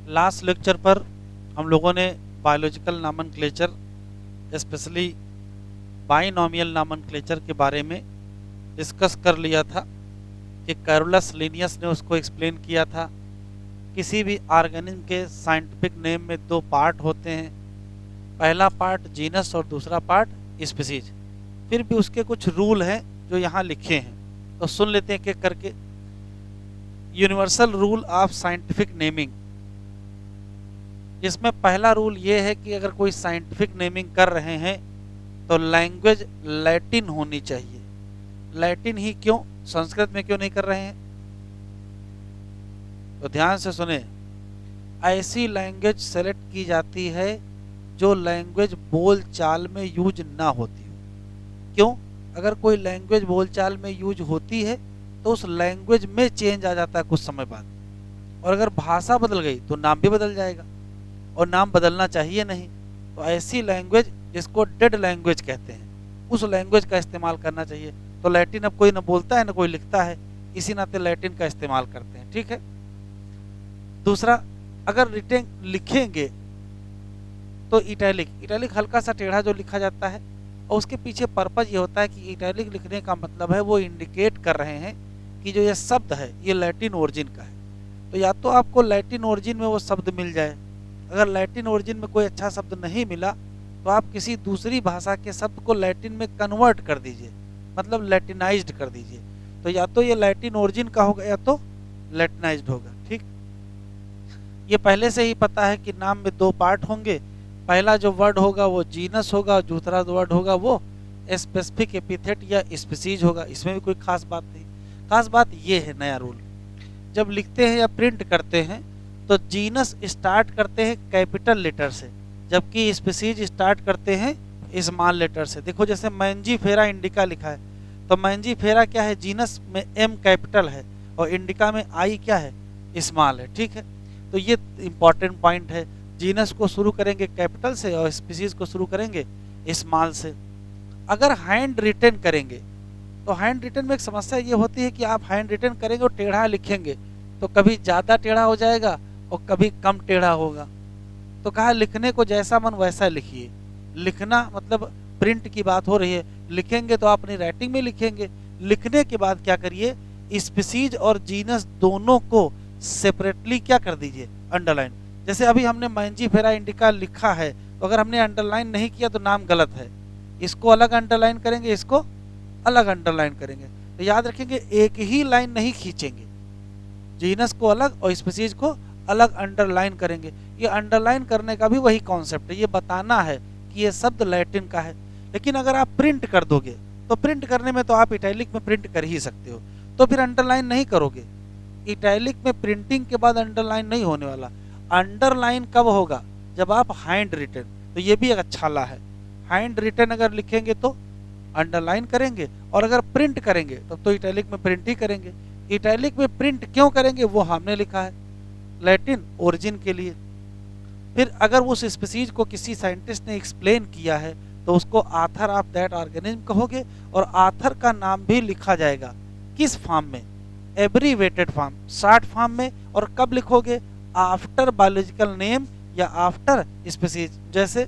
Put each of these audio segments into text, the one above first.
Last lecture पर हम लोगों ने biological nomenclature specially binomial nomenclature के बारे में डिस्कस कर लिया था कि कैरोलस लिनियस ने उसको एक्सप्लेन किया था। किसी भी ऑर्गेनिज्म के साइंटिफिक नेम में दो पार्ट होते हैं, पहला पार्ट जीनस और दूसरा पार्ट स्पीसीज। फिर भी उसके कुछ रूल हैं जो यहाँ लिखे हैं, तो सुन लेते हैं एक करके। Universal rule of scientific naming, इसमें पहला रूल ये है कि अगर कोई साइंटिफिक नेमिंग कर रहे हैं तो लैंग्वेज लैटिन होनी चाहिए। लैटिन ही क्यों, संस्कृत में क्यों नहीं कर रहे हैं? तो ध्यान से सुने, ऐसी लैंग्वेज सेलेक्ट की जाती है जो लैंग्वेज बोलचाल में यूज ना होती हो। क्यों? अगर कोई लैंग्वेज बोलचाल में यूज होती है तो उस लैंग्वेज में चेंज आ जाता है कुछ समय बाद, और अगर भाषा बदल गई तो नाम भी बदल जाएगा, और नाम बदलना चाहिए नहीं। तो ऐसी लैंग्वेज जिसको डेड लैंग्वेज कहते हैं, उस लैंग्वेज का इस्तेमाल करना चाहिए। तो लैटिन अब कोई ना बोलता है ना कोई लिखता है, इसी नाते लैटिन का इस्तेमाल करते हैं, ठीक है। दूसरा, अगर रिटेन लिखेंगे तो इटैलिक, इटैलिक हल्का सा टेढ़ा जो लिखा जाता है, और उसके पीछे पर्पज ये होता है कि इटैलिक लिखने का मतलब है वो इंडिकेट कर रहे हैं कि जो ये शब्द है ये लैटिन ओरिजिन का है। तो या तो आपको लैटिन ओरिजिन में वो शब्द मिल जाए, अगर लैटिन ओरिजिन में कोई अच्छा शब्द नहीं मिला तो आप किसी दूसरी भाषा के शब्द को लैटिन में कन्वर्ट कर दीजिए, मतलब लैटिनाइज्ड कर दीजिए। तो या तो ये लैटिन ओरिजिन का होगा या तो लैटिनाइज्ड होगा, ठीक। ये पहले से ही पता है कि नाम में दो पार्ट होंगे, पहला जो वर्ड होगा वो जीनस होगा, दूसरा जो वर्ड होगा वो स्पेसिफिक एपिथेट या स्पीसीज होगा। इसमें भी कोई खास बात नहीं। खास बात ये है, नया रूल, जब लिखते हैं या प्रिंट करते हैं तो जीनस स्टार्ट करते हैं कैपिटल लेटर से, जबकि स्पीसीज स्टार्ट करते हैं स्मॉल लेटर से। देखो जैसे मैंजीफेरा इंडिका लिखा है, तो मैंजीफेरा क्या है, जीनस में एम कैपिटल है और इंडिका में आई क्या है, स्मॉल है, ठीक है। तो ये इंपॉर्टेंट पॉइंट है, जीनस को शुरू करेंगे कैपिटल से और स्पीसीज को शुरू करेंगे स्मॉल से। अगर हैंड रिटन करेंगे तो हैंड रिटन में एक समस्या ये होती है कि आप हैंड रिटन करेंगे और टेढ़ा लिखेंगे तो कभी ज़्यादा टेढ़ा हो जाएगा और कभी कम टेढ़ा होगा। तो कहा लिखने को जैसा मन वैसा लिखिए। लिखना मतलब प्रिंट की बात हो रही है, लिखेंगे तो आप अपनी राइटिंग में लिखेंगे। लिखने के बाद क्या करिए, स्पीसीज और जीनस दोनों को सेपरेटली क्या कर दीजिए, अंडरलाइन। जैसे अभी हमने मैंजीफेरा इंडिका लिखा है, तो अगर हमने अंडरलाइन नहीं किया तो नाम गलत है, इसको अलग अंडरलाइन करेंगे, इसको अलग अंडरलाइन करेंगे। तो याद रखेंगे एक ही लाइन नहीं खींचेंगे, जीनस को अलग और स्पीसीज को अलग अंडरलाइन करेंगे। ये अंडरलाइन करने का भी वही कॉन्सेप्ट है, ये बताना है कि ये शब्द लैटिन का है। लेकिन अगर आप प्रिंट कर दोगे तो प्रिंट करने में तो आप इटैलिक में प्रिंट कर ही सकते हो, तो फिर अंडरलाइन नहीं करोगे। इटैलिक में प्रिंटिंग के बाद अंडरलाइन नहीं होने वाला। अंडरलाइन कब होगा, जब आप हैंड रिटन, तो ये भी एक अच्छा ला है, हैंड रिटन अगर लिखेंगे तो अंडरलाइन करेंगे, और अगर प्रिंट करेंगे तब तो इटैलिक में प्रिंट ही करेंगे। इटैलिक में प्रिंट क्यों करेंगे वो हमने लिखा है, लैटिन ओरिजिन के लिए। फिर अगर उस स्पीसीज को किसी साइंटिस्ट ने एक्सप्लेन किया है तो उसको आथर ऑफ दैट ऑर्गेनिज्म कहोगे, और आथर का नाम भी लिखा जाएगा किस फॉर्म में, एब्रीवेटेड फॉर्म, शॉर्ट फॉर्म में। और कब लिखोगे, आफ्टर बायोलॉजिकल नेम या आफ्टर स्पीसीज। जैसे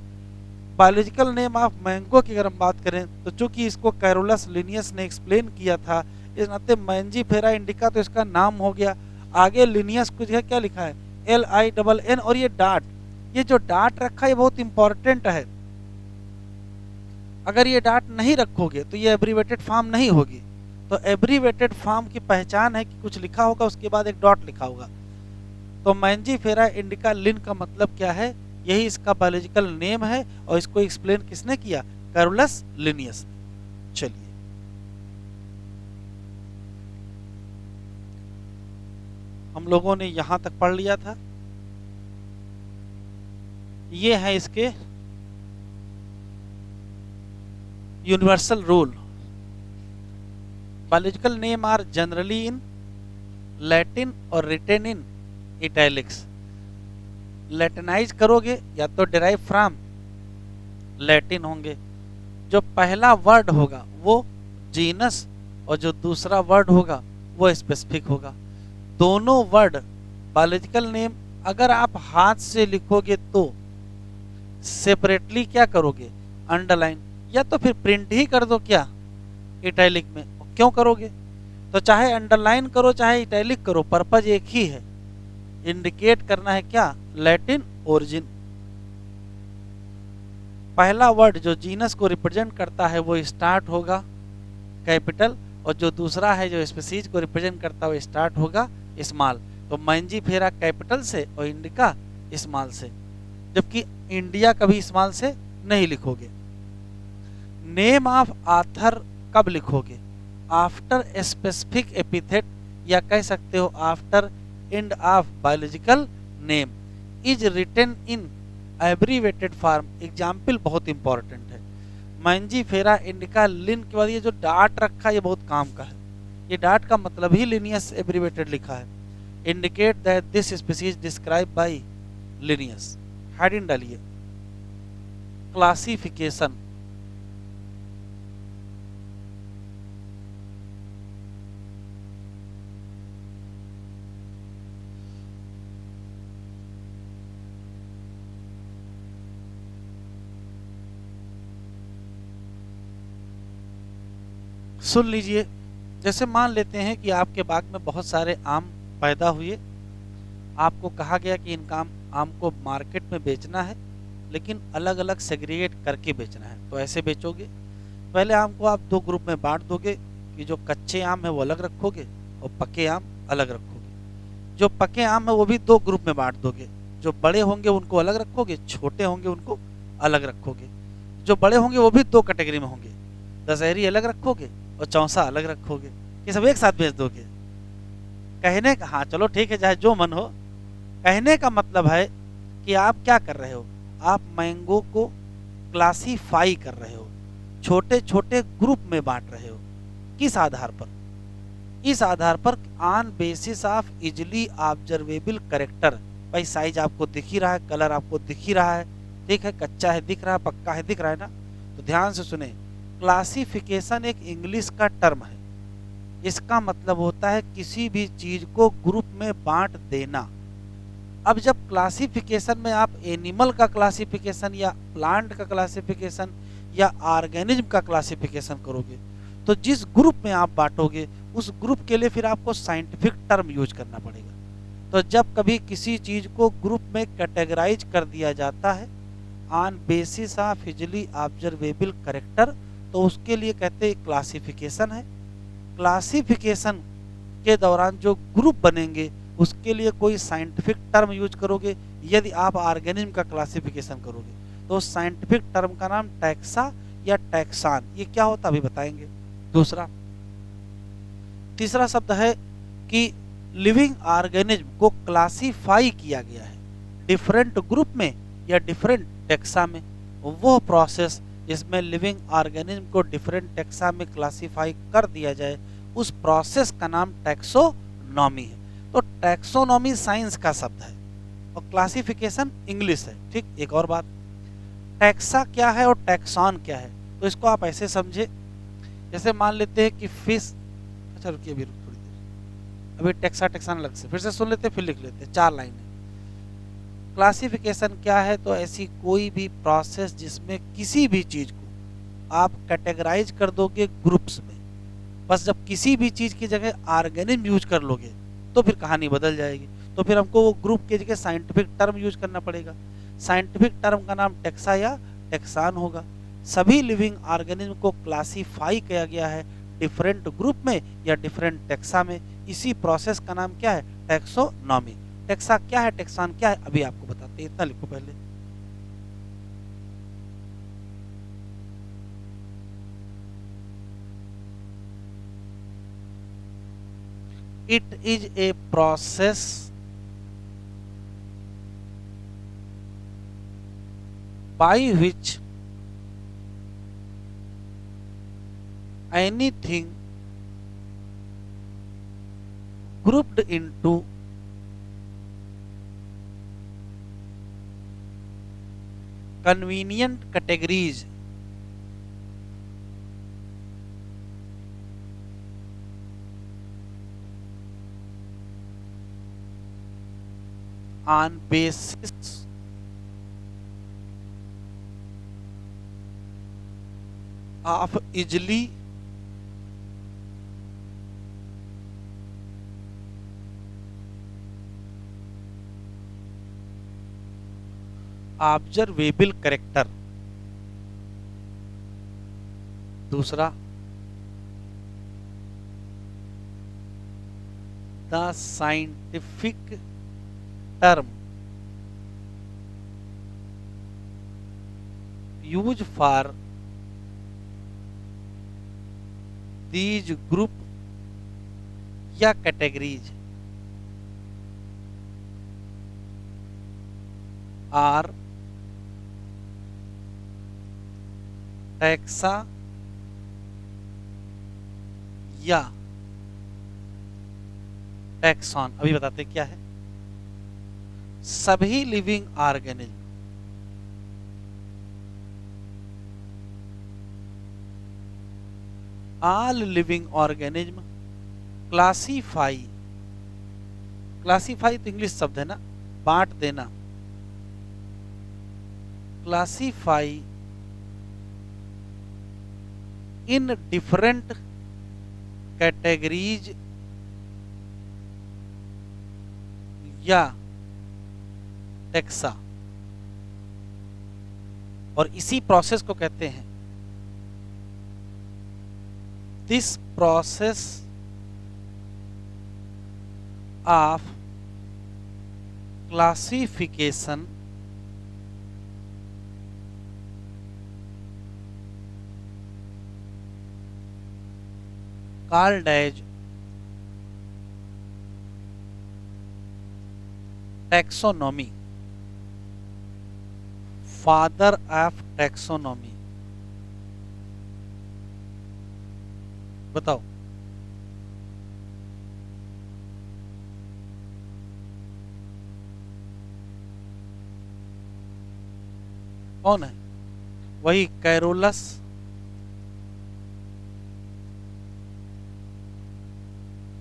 बायोलॉजिकल नेम ऑफ मैंगो की अगर हम बात करें तो चूंकि इसको कैरोलस लिनियस ने एक्सप्लेन किया था, इस नाते मैंजीफेरा इंडिका तो इसका नाम हो गया। आगे लिनियस कुछ है, क्या लिखा है, LINN, और ये डाट, ये जो डाट रखा है बहुत इंपॉर्टेंट है। अगर ये डाट नहीं रखोगे तो ये एब्रीवेटेड फॉर्म नहीं होगी। तो एब्रीवेटेड फॉर्म की पहचान है कि कुछ लिखा होगा उसके बाद एक डॉट लिखा होगा। तो मैंजीफेरा इंडिका लिन का मतलब क्या है, यही इसका बायोलॉजिकल नेम है, और इसको एक्सप्लेन किसने किया, कैरोलस लिनियस। चलिए हम लोगों ने यहां तक पढ़ लिया था। ये है इसके universal rule. Biological name are generally in Latin और रिटेन इन इटैलिक्स। लैटिनाइज करोगे या तो डिराइव फ्रॉम लैटिन होंगे। जो पहला वर्ड होगा वो जीनस और जो दूसरा वर्ड होगा वो स्पेसिफिक होगा। दोनों वर्ड बायोलॉजिकल नेम अगर आप हाथ से लिखोगे तो सेपरेटली क्या करोगे, अंडरलाइन, या तो फिर प्रिंट ही कर दो क्या इटैलिक में, क्यों करोगे? तो चाहे अंडरलाइन करो चाहे इटैलिक करो, पर्पज एक ही है, इंडिकेट करना है क्या, लैटिन ओरिजिन। पहला वर्ड जो जीनस को रिप्रेजेंट करता है वो स्टार्ट होगा कैपिटल, और जो दूसरा है जो स्पीसीज को रिप्रेजेंट करता है वो स्टार्ट होगा स्मॉल। तो मैंजीफेरा कैपिटल से और इंडिका स्मॉल से, जबकि इंडिया कभी स्मॉल से नहीं लिखोगे। नेम ऑफ आथर कब लिखोगे, आफ्टर स्पेसिफिक एपिथेट, या कह सकते हो after end of biological name, is written in abbreviated form. Example बहुत इंपॉर्टेंट है, मैंजीफेरा इंडिका लिन के बाद ये जो डाट रखा है ये बहुत काम का है, ये डाट का मतलब ही लिनियस एब्रीवेटेड लिखा है, indicate that this species describe by Linnaeus. Heading डालिए क्लासिफिकेशन। सुन लीजिए, जैसे मान लेते हैं कि आपके बाग में बहुत सारे आम पैदा हुए, आपको कहा गया कि इन आम को मार्केट में बेचना है, लेकिन अलग अलग सेग्रीगेट करके बेचना है। तो ऐसे बेचोगे, पहले आम को आप दो ग्रुप में बांट दोगे कि जो कच्चे आम है वो अलग रखोगे और पके आम अलग रखोगे। जो पके आम है वो भी दो ग्रुप में बांट दोगे, जो बड़े होंगे उनको अलग रखोगे, छोटे होंगे उनको अलग रखोगे। जो बड़े होंगे वो भी दो कैटेगरी में होंगे, दशहरी अलग रखोगे और चौसा अलग रखोगे, ये सब एक साथ बेच दोगे। कहने का, हाँ चलो ठीक है चाहे जो मन हो, कहने का मतलब है कि आप क्या कर रहे हो, आप मैंगो को क्लासीफाई कर रहे हो, छोटे छोटे ग्रुप में बांट रहे हो। किस आधार पर, इस आधार पर on basis of easily observable character. भाई साइज आपको दिख ही रहा है, कलर आपको दिख ही रहा है, ठीक है, कच्चा है दिख रहा है, पक्का है दिख रहा है ना। तो ध्यान से सुने, क्लासिफिकेशन एक इंग्लिश का टर्म है, इसका मतलब होता है किसी भी चीज को ग्रुप में बांट देना। अब जब क्लासिफिकेशन में आप एनिमल का क्लासिफिकेशन या प्लांट का क्लासिफिकेशन या ऑर्गेनिज्म का क्लासिफिकेशन करोगे, तो जिस ग्रुप में आप बांटोगे उस ग्रुप के लिए फिर आपको साइंटिफिक टर्म यूज करना पड़ेगा। तो जब कभी किसी चीज को ग्रुप में कैटेगराइज कर दिया जाता है on basis of easily observable character, तो उसके लिए कहते हैं क्लासिफिकेशन है। क्लासिफिकेशन के दौरान जो ग्रुप बनेंगे उसके लिए कोई साइंटिफिक टर्म यूज करोगे। यदि आप ऑर्गेनिज्म का क्लासिफिकेशन करोगे तो साइंटिफिक टर्म का नाम टैक्सा या टैक्सान, ये क्या होता अभी बताएंगे। दूसरा, तीसरा शब्द है कि लिविंग ऑर्गेनिज्म को क्लासिफाई किया गया है डिफरेंट ग्रुप में या डिफरेंट टेक्सा में। वो प्रोसेस जिसमें लिविंग ऑर्गेनिज्म को डिफरेंट टेक्सा में क्लासिफाई कर दिया जाए, उस प्रोसेस का नाम टैक्सोनॉमी है। तो टैक्सोनॉमी साइंस का शब्द है और क्लासिफिकेशन इंग्लिश है। ठीक, एक और बात, टैक्सा क्या है और टैक्सॉन क्या है, तो इसको आप ऐसे समझे, जैसे मान लेते हैं कि फिश, अच्छा रुकिए अभी थोड़ी देर, अभी टैक्सा टैक्सान अलग से फिर से सुन लेते फिर लिख लेते, चार लाइन है। क्लासिफिकेशन क्या है, तो ऐसी कोई भी प्रोसेस जिसमें किसी भी चीज को आप कैटेगराइज कर दोगे ग्रुप्स में। बस जब किसी भी चीज की जगह ऑर्गेनिज्म यूज कर लोगे तो फिर कहानी बदल जाएगी। तो फिर हमको वो ग्रुप की जगह साइंटिफिक टर्म यूज करना पड़ेगा। साइंटिफिक टर्म का नाम टेक्सा या टेक्सान होगा। सभी लिविंग ऑर्गेनिज्म को क्लासिफाई किया गया है डिफरेंट ग्रुप में या डिफरेंट टेक्सा में। इसी प्रोसेस का नाम क्या है, टैक्सोनॉमी। टेक्सा क्या है, टेक्सान क्या है, अभी आपको बताते हैं, इतना लिखो पहले। It is a process by which anything grouped into convenient categories on basis of easily observable character. दूसरा, the scientific term used for these group या categories are टैक्सा या टैक्सॉन। अभी बताते क्या है। सभी living organism all living organism classify, classify तो English शब्द है ना, बांट देना, क्लासीफाई इन डिफरेंट कैटेगरीज या टैक्सा, और इसी प्रोसेस को कहते हैं, this process of classification called as taxonomy, father of taxonomy। बताओ, कौन है? वही कैरोलस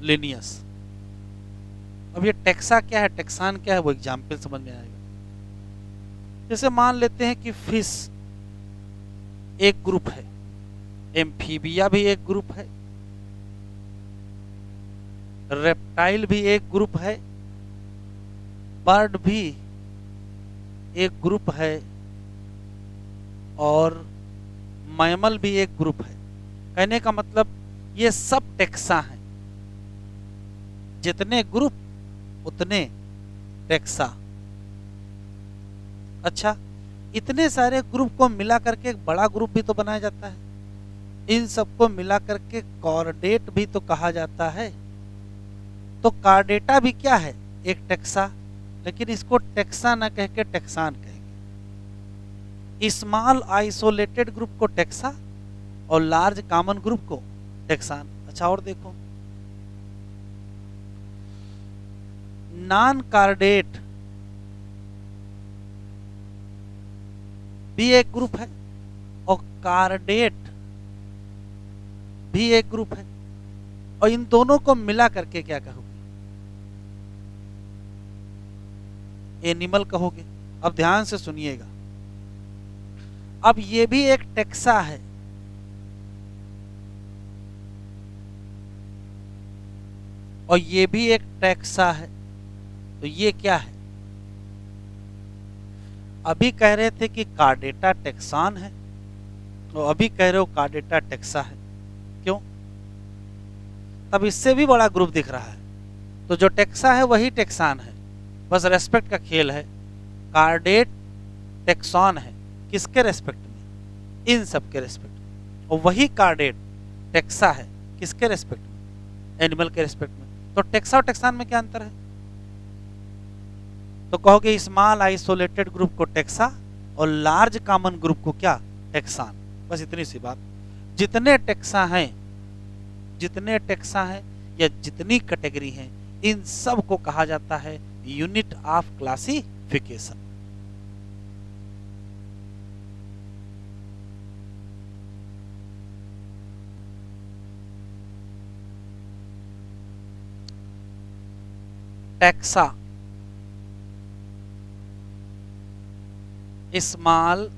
लिनियस। अब ये टेक्सा क्या है, टेक्सान क्या है, वो एग्जाम्पल समझ में आएगा। जैसे मान लेते हैं कि फिश एक ग्रुप है, एम्फीबिया भी एक ग्रुप है, रेप्टाइल भी एक ग्रुप है, बर्ड भी एक ग्रुप है, और मैमल भी एक ग्रुप है। कहने का मतलब ये सब टेक्सा हैं, जितने ग्रुप उतने टैक्सा। अच्छा, इतने सारे ग्रुप को मिला करके एक बड़ा ग्रुप भी तो बनाया जाता है, इन सबको मिला करके कॉर्डेट भी तो कहा जाता है। तो कार्डेटा भी क्या है, एक टैक्सा, लेकिन इसको टैक्सा ना कह के टैक्सान कहेंगे। स्मॉल आइसोलेटेड ग्रुप को टैक्सा और लार्ज कॉमन ग्रुप को टैक्सान। अच्छा, और देखो, नॉन कार्डेट भी एक ग्रुप है और कार्डेट भी एक ग्रुप है, और इन दोनों को मिला करके क्या कहोगे, एनिमल कहोगे। अब ध्यान से सुनिएगा, अब ये भी एक टैक्सा है, और ये भी एक टैक्सा है, तो ये क्या है? अभी कह रहे थे कि कार्डेटा टैक्सान है, तो अभी कह रहे हो कार्डेटा टैक्सा है, क्यों? तब इससे भी बड़ा ग्रुप दिख रहा है, तो जो टैक्सा है वही टैक्सान है, बस रेस्पेक्ट का खेल है। कार्डेट टैक्सॉन है, किसके रेस्पेक्ट में? इन सब के रेस्पेक्ट में। और वही कार्डेट टैक्सा है, किसके रेस्पेक्ट में? एनिमल के रेस्पेक्ट में। तो टैक्सा और टैक्सान में क्या अंतर है? तो कहोगे स्मॉल आइसोलेटेड ग्रुप को टैक्सा और लार्ज कॉमन ग्रुप को क्या, टैक्सान। बस इतनी सी बात। जितने टैक्सा हैं या जितनी कैटेगरी हैं, इन सब को कहा जाता है unit of classification. Taxa small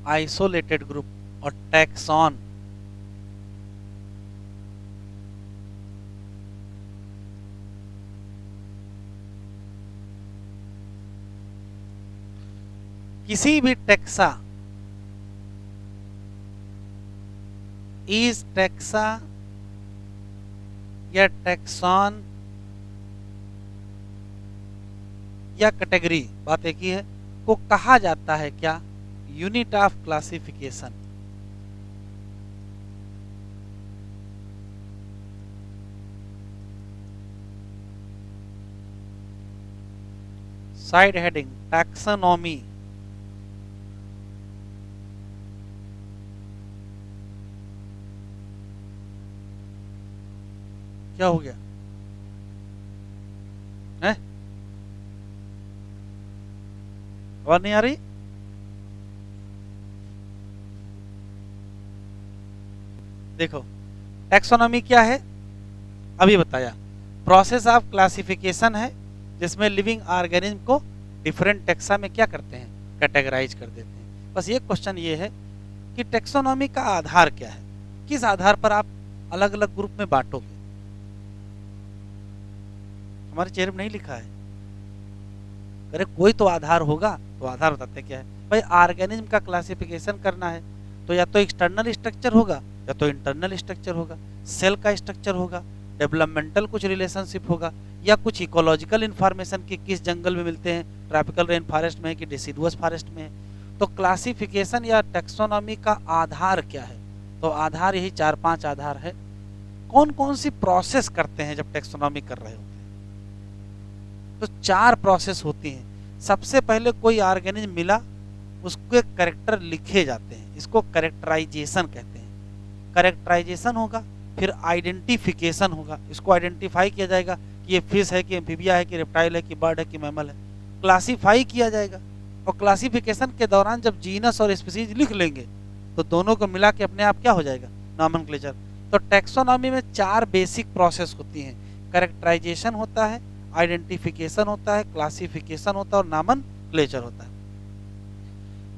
isolated group और टैक्सॉन किसी भी टैक्सा इज टैक्सा या टैक्सॉन या कैटेगरी, बात एक ही है, को कहा जाता है क्या? Unit of classification. Side heading taxonomy. क्या हो गया है? आवाज नहीं आ रही? देखो टैक्सोनॉमी क्या है अभी बताया, प्रोसेस ऑफ क्लासिफिकेशन है जिसमें लिविंग ऑर्गेनिज्म को डिफरेंट टैक्सा में क्या करते हैं? कैटेगराइज कर देते हैं। बस ये क्वेश्चन ये है कि टैक्सोनॉमी का आधार क्या है, किस आधार पर आप अलग अलग ग्रुप में बांटोगे? हमारे चेहरे में नहीं लिखा है, अरे कोई तो आधार होगा, तो आधार बताते क्या है भाई? ऑर्गेनिज्म का क्लासिफिकेशन करना है तो या तो एक्सटर्नल स्ट्रक्चर होगा या तो इंटरनल स्ट्रक्चर होगा, सेल का स्ट्रक्चर होगा, डेवलपमेंटल कुछ रिलेशनशिप होगा, या कुछ इकोलॉजिकल इंफॉर्मेशन कि किस जंगल में मिलते हैं, ट्रॉपिकल रेन फॉरेस्ट में है कि डिसिडुअस फॉरेस्ट में है। तो क्लासिफिकेशन या टैक्सोनॉमी का आधार क्या है? तो आधार यही 4-5 आधार है। कौन कौन सी प्रोसेस करते हैं जब टैक्सोनॉमी कर रहे होते हैं? तो 4 प्रोसेस होती हैं। सबसे पहले कोई ऑर्गेनिज्म मिला, उसके कैरेक्टर लिखे जाते हैं, इसको कैरेक्टराइजेशन कहते हैं। कैरेक्टराइजेशन होगा, फिर आइडेंटिफिकेशन होगा, इसको आइडेंटिफाई किया जाएगा कि ये फिश है कि एम्फीबिया है कि रेप्टाइल है कि बर्ड है कि मैमल है, क्लासीफाई किया जाएगा। और क्लासिफिकेशन के दौरान जब जीनस और स्पीसीज लिख लेंगे तो दोनों को मिला के अपने आप क्या हो जाएगा? नॉमेनक्लेचर। तो टैक्सोनॉमी में 4 बेसिक प्रोसेस होती हैं। कैरेक्टराइजेशन होता है, आइडेंटिफिकेशन होता है, क्लासिफिकेशन होता है और नॉमेनक्लेचर होता है।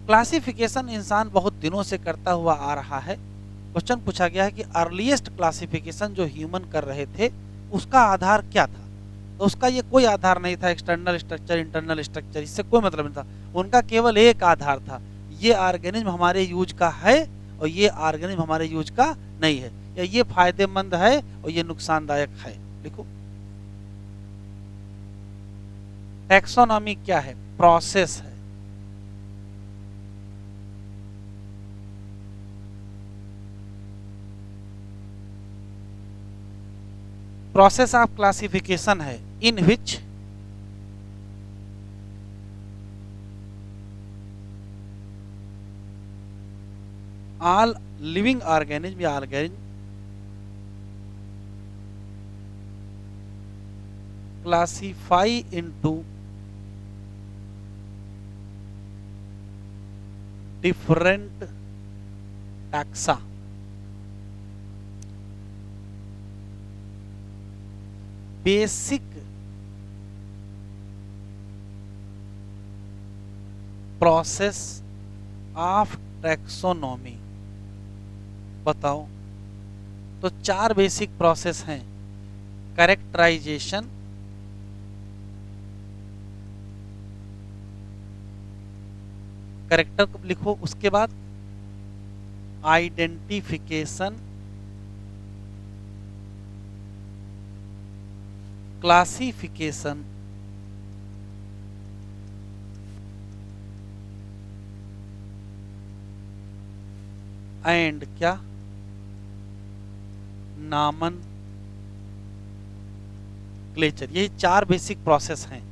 क्लासिफिकेशन इंसान बहुत दिनों से करता हुआ आ रहा है। क्वेश्चन पूछा गया है कि अर्लीस्ट क्लासिफिकेशन जो ह्यूमन कर रहे थे उसका आधार क्या था? तो उसका ये कोई आधार नहीं था, एक्सटर्नल स्ट्रक्चर इंटरनल स्ट्रक्चर, इससे कोई मतलब नहीं था। उनका केवल एक आधार था, ये ऑर्गेनिज्म हमारे यूज का है और ये ऑर्गेनिज्म हमारे यूज का नहीं है, या ये फायदेमंद है और ये नुकसानदायक है। लिखो टैक्सोनॉमी क्या है? प्रोसेस है। प्रोसेस ऑफ क्लासिफिकेशन है इन विच all living organism या organism classify into different taxa। Basic process of taxonomy बताओ। तो 4 बेसिक प्रोसेस हैं। कैरेक्टराइजेशन, कैरेक्टर लिखो, उसके बाद आइडेंटिफिकेशन, क्लासिफिकेशन, एंड क्या? नॉमेनक्लेचर। यही 4 बेसिक प्रोसेस हैं।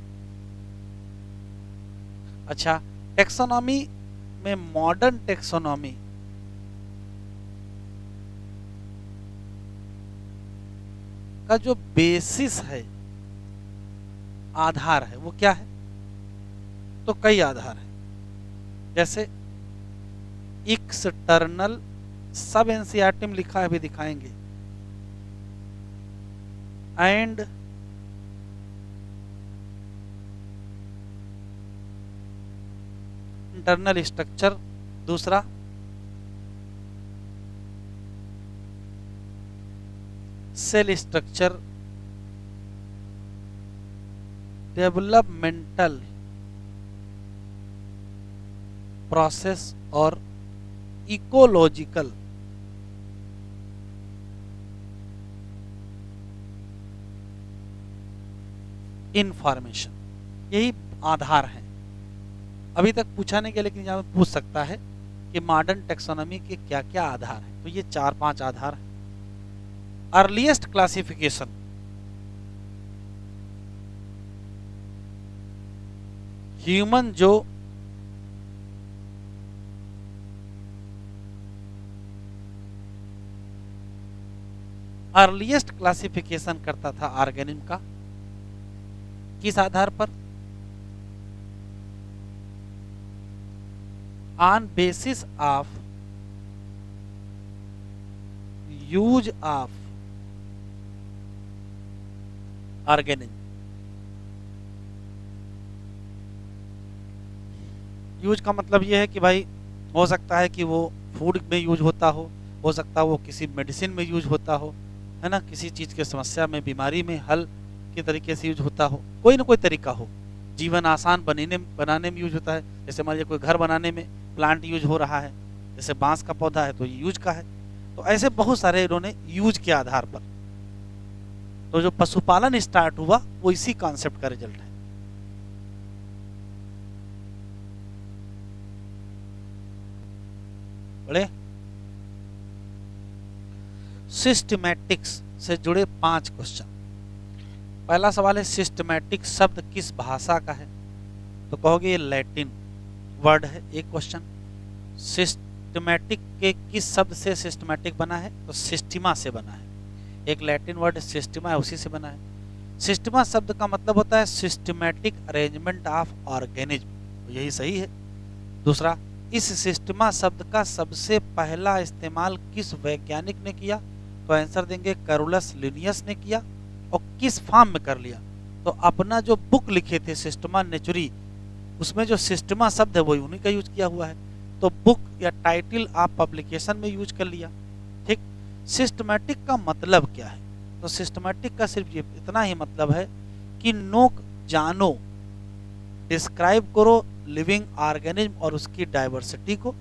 अच्छा, टैक्सोनॉमी में मॉडर्न टैक्सोनॉमी का जो बेसिस है, आधार है, वो क्या है? तो कई आधार है, जैसे एक्सटर्नल, सब एनसीईआरटी में लिखा है, अभी दिखाएंगे। एंड इंटरनल स्ट्रक्चर, दूसरा सेल स्ट्रक्चर, डेवलपमेंटल प्रोसेस और इकोलॉजिकल इंफॉर्मेशन, यही आधार हैं। अभी तक पूछा नहीं गया लेकिन यहाँ पूछ सकता है कि मॉडर्न टेक्सोनॉमी के क्या क्या आधार हैं। तो ये 4-5 आधार हैं। अर्लीस्ट क्लासिफिकेशन, ह्यूमन जो अर्लीस्ट क्लासिफिकेशन करता था ऑर्गेनिज्म का, किस आधार पर? On basis of use of organism. Use का मतलब यह है कि भाई हो सकता है कि वो फूड में यूज होता हो सकता है वो किसी मेडिसिन में यूज होता हो, है ना, किसी चीज़ की समस्या में, बीमारी में हल के तरीके से यूज होता हो, कोई ना कोई तरीका हो। जीवन आसान बनाने में यूज होता है। जैसे मान लीजिए कोई घर बनाने में प्लांट यूज हो रहा है, जैसे बांस का पौधा है तो ये यूज का है। तो ऐसे बहुत सारे इन्होंने यूज के आधार पर, तो जो पशुपालन स्टार्ट हुआ वो इसी कॉन्सेप्ट का रिजल्ट है। बड़े सिस्टमैटिक्स से जुड़े 5 क्वेश्चन। पहला सवाल है सिस्टमैटिक शब्द किस भाषा का है? तो कहोगे ये लैटिन वर्ड है। एक क्वेश्चन, सिस्टमैटिक के किस शब्द से सिस्टमैटिक बना है? तो सिस्टिमा से बना है। एक लैटिन वर्ड सिस्टिमा है, उसी से बना है। सिस्टिमा शब्द का मतलब होता है सिस्टमैटिक अरेंजमेंट ऑफ ऑर्गेनिज्म, यही सही है। दूसरा, इस सिस्टिमा शब्द का सबसे पहला इस्तेमाल किस वैज्ञानिक ने किया? तो आंसर देंगे कैरोलस लिनियस ने किया। और किस फॉर्म में कर लिया? तो अपना जो बुक लिखे थे सिस्टमा नेचुरी, उसमें जो सिस्टमा शब्द है वो उन्हीं का यूज किया हुआ है। तो बुक या टाइटल आप पब्लिकेशन में यूज कर लिया। ठीक। सिस्टमैटिक का मतलब क्या है? तो सिस्टमैटिक का सिर्फ ये इतना ही मतलब है कि नोक जानो, डिस्क्राइब करो लिविंग ऑर्गेनिज्म और उसकी डाइवर्सिटी को।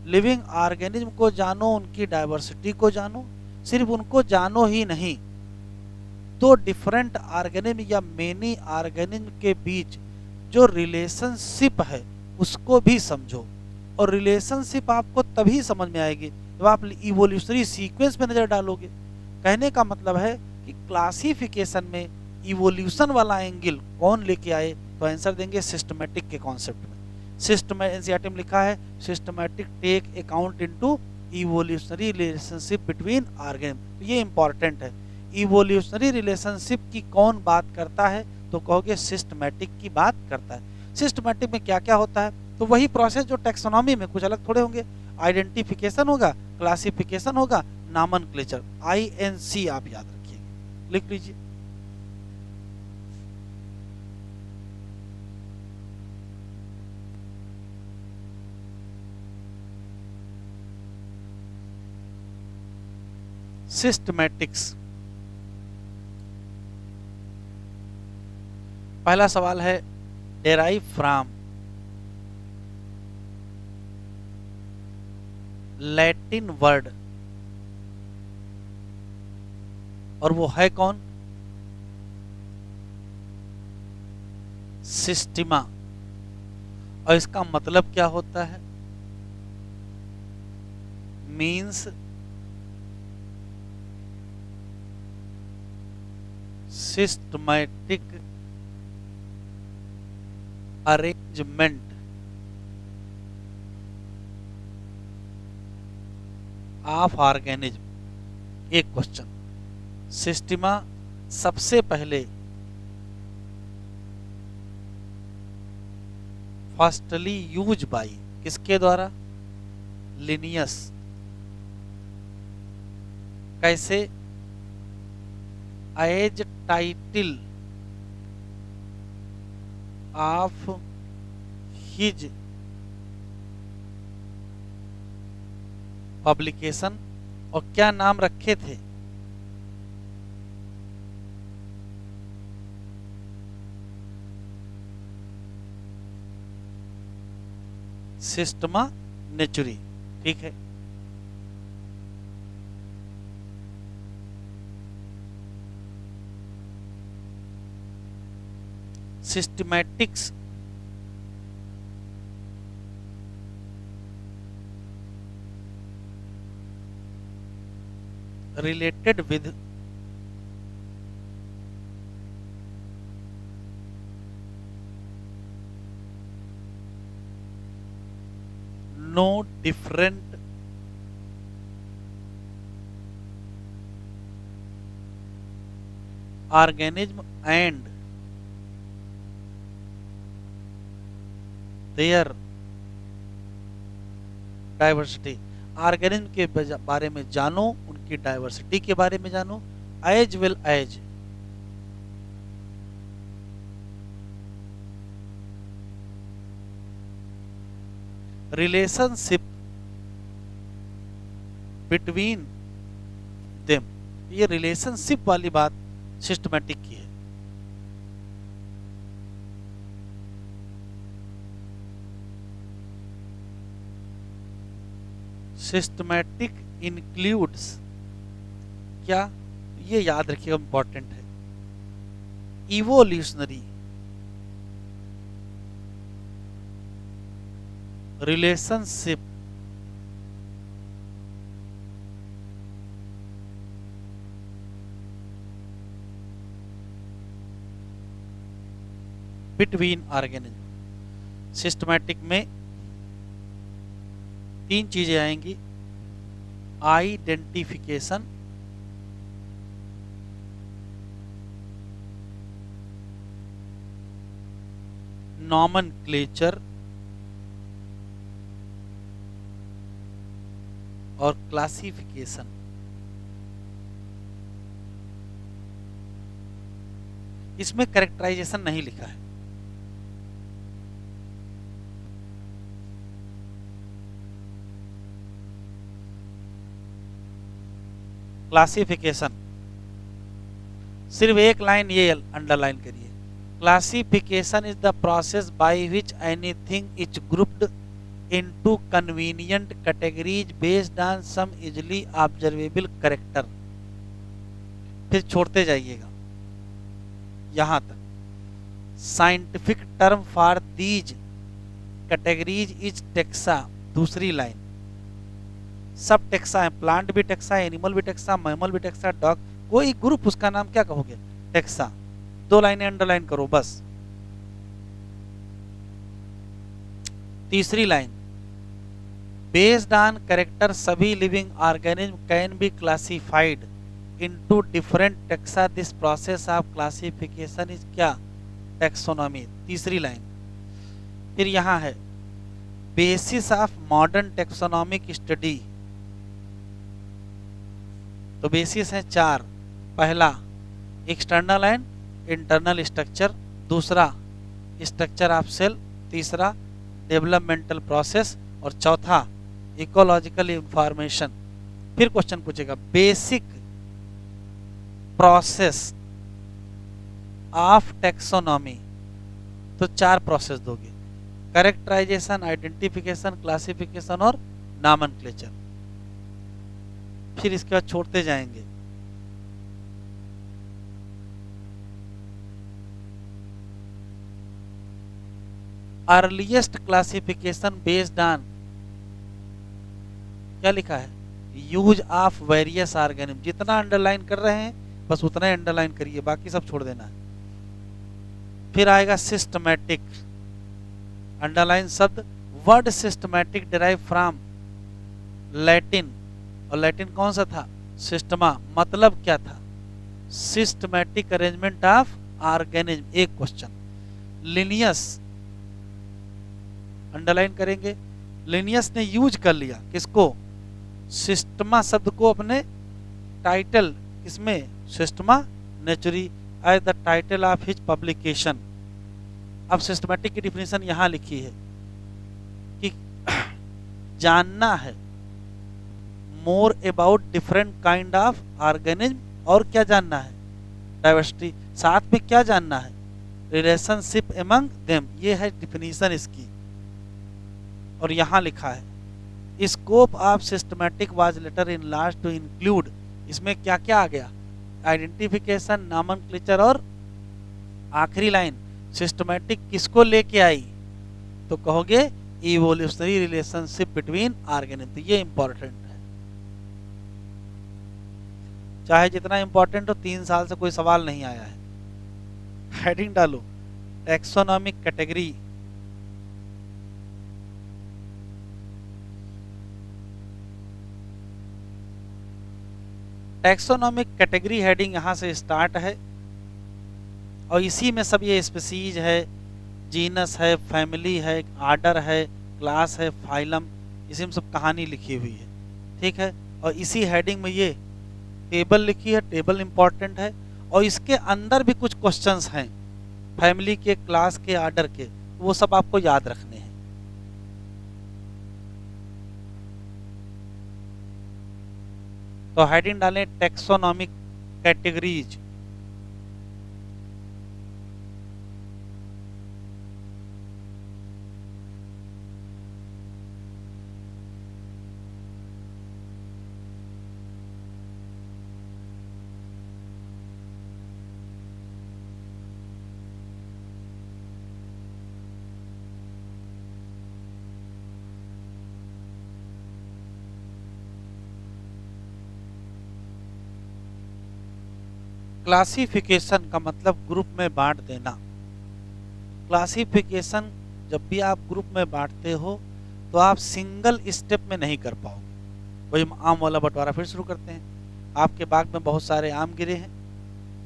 लिविंग ऑर्गेनिज्म को जानो, उनकी डाइवर्सिटी को जानो। सिर्फ उनको जानो ही नहीं, दो डिफरेंट ऑर्गेनिज्म या मेनी ऑर्गेनिज्म के बीच जो रिलेशनशिप है उसको भी समझो। और रिलेशनशिप आपको तभी समझ में आएगी जब आप इवोल्यूशनरी सीक्वेंस में नजर डालोगे। कहने का मतलब है कि क्लासिफिकेशन में इवोल्यूशन वाला एंगल कौन लेके आए? तो आंसर देंगे सिस्टमैटिक के कॉन्सेप्ट में। एनसीईआरटी में लिखा है systematic take account into evolutionary relationship between organism. ये इंपॉर्टेंट है। इवोल्यूशनरी रिलेशनशिप की कौन बात करता है? तो कहोगे सिस्टमैटिक की बात करता है। सिस्टमैटिक में क्या क्या होता है? तो वही प्रोसेस जो टेक्सोनॉमी में, कुछ अलग थोड़े होंगे। आइडेंटिफिकेशन होगा, क्लासिफिकेशन होगा, नॉमेनक्लेचर, INC आप याद रखिएगा, लिख लीजिए। सिस्टमैटिक्स, पहला सवाल है डेराइव फ्रॉम लैटिन वर्ड, और वो है कौन? सिस्टिमा। और इसका मतलब क्या होता है? Means systematic arrangement of organism. एक क्वेश्चन, सिस्टिमा सबसे पहले फर्स्टली यूज बाई, किसके द्वारा? लिनियस। कैसे? As title of his publication, और क्या नाम रखे थे? Systema Naturae. ठीक है, systematics related with no different organism and their diversity। Organism के बारे में जानो, उनकी डाइवर्सिटी के बारे में जानो, as well as relationship between them. ये रिलेशनशिप वाली बात सिस्टमैटिक की है। सिस्टमैटिक इंक्लूड्स क्या, ये याद रखिएगा, इंपॉर्टेंट है। Evolutionary relationship between organism. Systematic में तीन चीजें आएंगी, आइडेंटिफिकेशन, नॉमेनक्लेचर और क्लासिफिकेशन। इसमें कैरेक्टराइजेशन नहीं लिखा है। क्लासिफिकेशन सिर्फ एक लाइन ये अंडरलाइन करिए। Classification is the process by which anything is grouped into convenient categories based on some easily observable character. फिर छोड़ते जाइएगा यहां तक। Scientific term for these categories is taxa, दूसरी लाइन। सब टेक्सा है, प्लांट भी टेक्सा है, एनिमल भी टेक्सा, मैमल भी टेक्सा, डॉग, कोई ग्रुप उसका नाम क्या कहोगे? टेक्सा। दो लाइनें अंडरलाइन करो बस। तीसरी लाइन, बेस्ड ऑन कैरेक्टर सभी living organism can be classified into different taxa, this process of classification is क्या? टेक्सोनॉमी। तीसरी लाइन। फिर यहां है basis of modern taxonomic study. तो बेसिस है चार। पहला एक्सटर्नल एंड इंटरनल स्ट्रक्चर, दूसरा स्ट्रक्चर ऑफ सेल, तीसरा डेवलपमेंटल प्रोसेस और चौथा इकोलॉजिकल इंफॉर्मेशन। फिर क्वेश्चन पूछेगा बेसिक प्रोसेस ऑफ टेक्सोनॉमी, तो चार प्रोसेस दोगे, कैरेक्टराइजेशन, आइडेंटिफिकेशन, क्लासिफिकेशन और नॉमेनक्लेचर। फिर इसके बाद छोड़ते जाएंगे। अर्लीस्ट क्लासिफिकेशन बेस्ड ऑन क्या लिखा है? Use of various organism. जितना अंडरलाइन कर रहे हैं बस उतना ही अंडरलाइन करिए, बाकी सब छोड़ देना है। फिर आएगा सिस्टमैटिक, अंडरलाइन शब्द। Word systematic derive from Latin, और लैटिन कौन सा था? सिस्टमा। मतलब क्या था? Systematic arrangement of organism. एक क्वेश्चन। लिनियस अंडरलाइन करेंगे। लिनियस ने यूज कर लिया किसको? सिस्टमा शब्द को अपने टाइटल, किसमें? Systema Naturae as the title of his publication. अब सिस्टमेटिक की डिफिनेशन यहाँ लिखी है कि जानना है more about different kind of organism, और क्या जानना है, डाइवर्सिटी, साथ में क्या जानना है, रिलेशनशिप एमंग देम, ये है डिफिनीशन इसकी। और यहाँ लिखा है scope of systematic was later in last to include, इसमें क्या क्या आ गया, आइडेंटिफिकेशन, नॉमेनक्लेचर, और आखिरी लाइन सिस्टमैटिक किसको लेके आई, तो कहोगे इवोल्यूशनरी रिलेशनशिप बिटवीन ऑर्गेनिज्म। ये इंपॉर्टेंट है, चाहे जितना इंपॉर्टेंट हो, 3 साल से कोई सवाल नहीं आया है। हेडिंग डालो taxonomic category. Taxonomic category heading यहाँ से स्टार्ट है और इसी में सब ये स्पीसीज है, जीनस है, फैमिली है, आर्डर है, क्लास है, फाइलम, इसी में सब कहानी लिखी हुई है, ठीक है। और इसी हेडिंग में ये टेबल लिखी है, टेबल इंपॉर्टेंट है, और इसके अंदर भी कुछ क्वेश्चंस हैं फैमिली के, क्लास के, आर्डर के, वो सब आपको याद रखने हैं। तो हेडिंग डालें टैक्सोनॉमिक कैटेगरीज। क्लासिफिकेशन का मतलब ग्रुप में बांट देना। क्लासिफिकेशन जब भी आप ग्रुप में बांटते हो तो आप सिंगल स्टेप में नहीं कर पाओगे। वही आम वाला बंटवारा फिर शुरू करते हैं। आपके बाग में बहुत सारे आम गिरे हैं,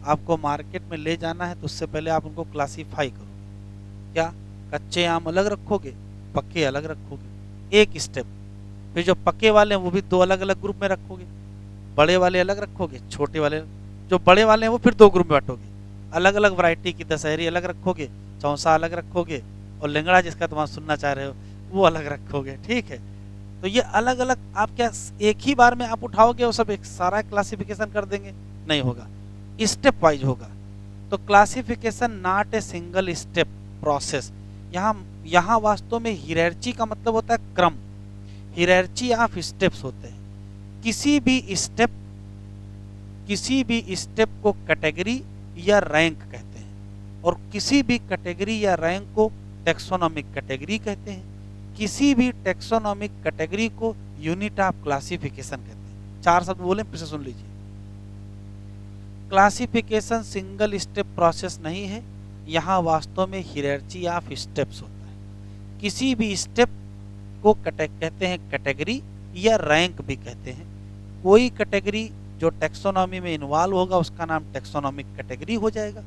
आपको मार्केट में ले जाना है, तो उससे पहले आप उनको क्लासीफाई करोगे। क्या कच्चे आम अलग रखोगे, पक्के अलग रखोगे, एक स्टेप। फिर जो पक्के वाले हैं वो भी 2 अलग अलग ग्रुप में रखोगे, बड़े वाले अलग रखोगे, छोटे वाले, जो बड़े वाले हैं वो फिर 2 ग्रुप में बांटोगे। अलग अलग वैरायटी की दशहरी अलग रखोगे, चौसा अलग रखोगे, और लेंगड़ा जिसका तुम सुनना चाह रहे हो वो अलग रखोगे, ठीक है। तो ये अलग अलग आप क्या एक ही बार में आप उठाओगे और सब एक सारा क्लासिफिकेशन कर देंगे, नहीं होगा, स्टेप वाइज होगा। तो classification not a single step process. यहाँ वास्तव में हियरार्ची का मतलब होता है क्रम, हियरार्ची ऑफ स्टेप्स होते हैं। किसी भी स्टेप को कैटेगरी या रैंक कहते हैं, और किसी भी कैटेगरी या रैंक को टैक्सोनॉमिक कैटेगरी कहते हैं। किसी भी टैक्सोनॉमिक कैटेगरी को यूनिट ऑफ क्लासिफिकेशन कहते हैं। 4 शब्द बोले, फिर से सुन लीजिए। क्लासिफिकेशन सिंगल स्टेप प्रोसेस नहीं है, यहाँ वास्तव में हियरार्ची ऑफ स्टेप्स होता है। किसी भी स्टेप को कहते हैं कैटेगरी या रैंक भी कहते हैं। कोई कैटेगरी जो टैक्सोनॉमी में इन्वॉल्व होगा उसका नाम टैक्सोनॉमिक कैटेगरी हो जाएगा,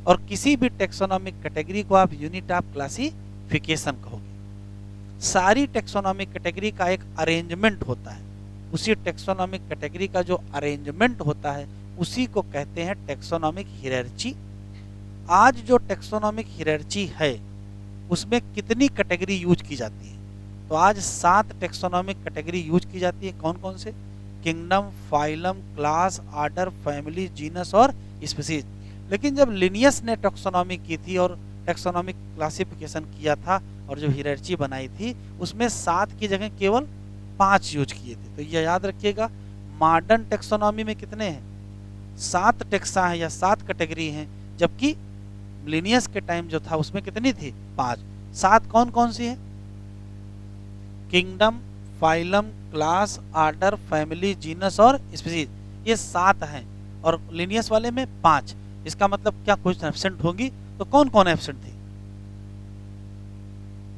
और किसी भी टैक्सोनॉमिक कैटेगरी को आप यूनिट ऑफ क्लासिफिकेशन कहोगे। सारी टैक्सोनॉमिक कैटेगरी का एक अरेंजमेंट होता है, उसी टैक्सोनॉमिक कैटेगरी का जो अरेंजमेंट होता है उसी को कहते हैं टैक्सोनॉमिक हियरार्ची। आज जो टैक्सोनॉमिक हियरार्ची है उसमें कितनी कैटेगरी यूज की जाती है, तो आज 7 टैक्सोनॉमिक कैटेगरी यूज की जाती है। कौन कौन से? Kingdom, phylum, class, order, family, genus और स्पीसीज। लेकिन जब लिनियस ने टैक्सोनॉमी की थी और टैक्सोनॉमिक क्लासिफिकेशन किया था और जो हियरार्ची बनाई थी उसमें 7 की जगह केवल 5 यूज किए थे। तो ये याद रखिएगा, मॉडर्न टैक्सोनॉमी में कितने हैं? 7 टैक्सा हैं या 7 कैटेगरी हैं, जबकि लिनियस के टाइम जो था उसमें कितनी थी? 5। 7 कौन कौन सी है? Kingdom, phylum, class, order, family, genus और स्पीसीज, ये 7 हैं, और लिनियस वाले में 5। इसका मतलब क्या कुछ एब्सेंट होंगी? तो कौन कौन एब्सेंट थी?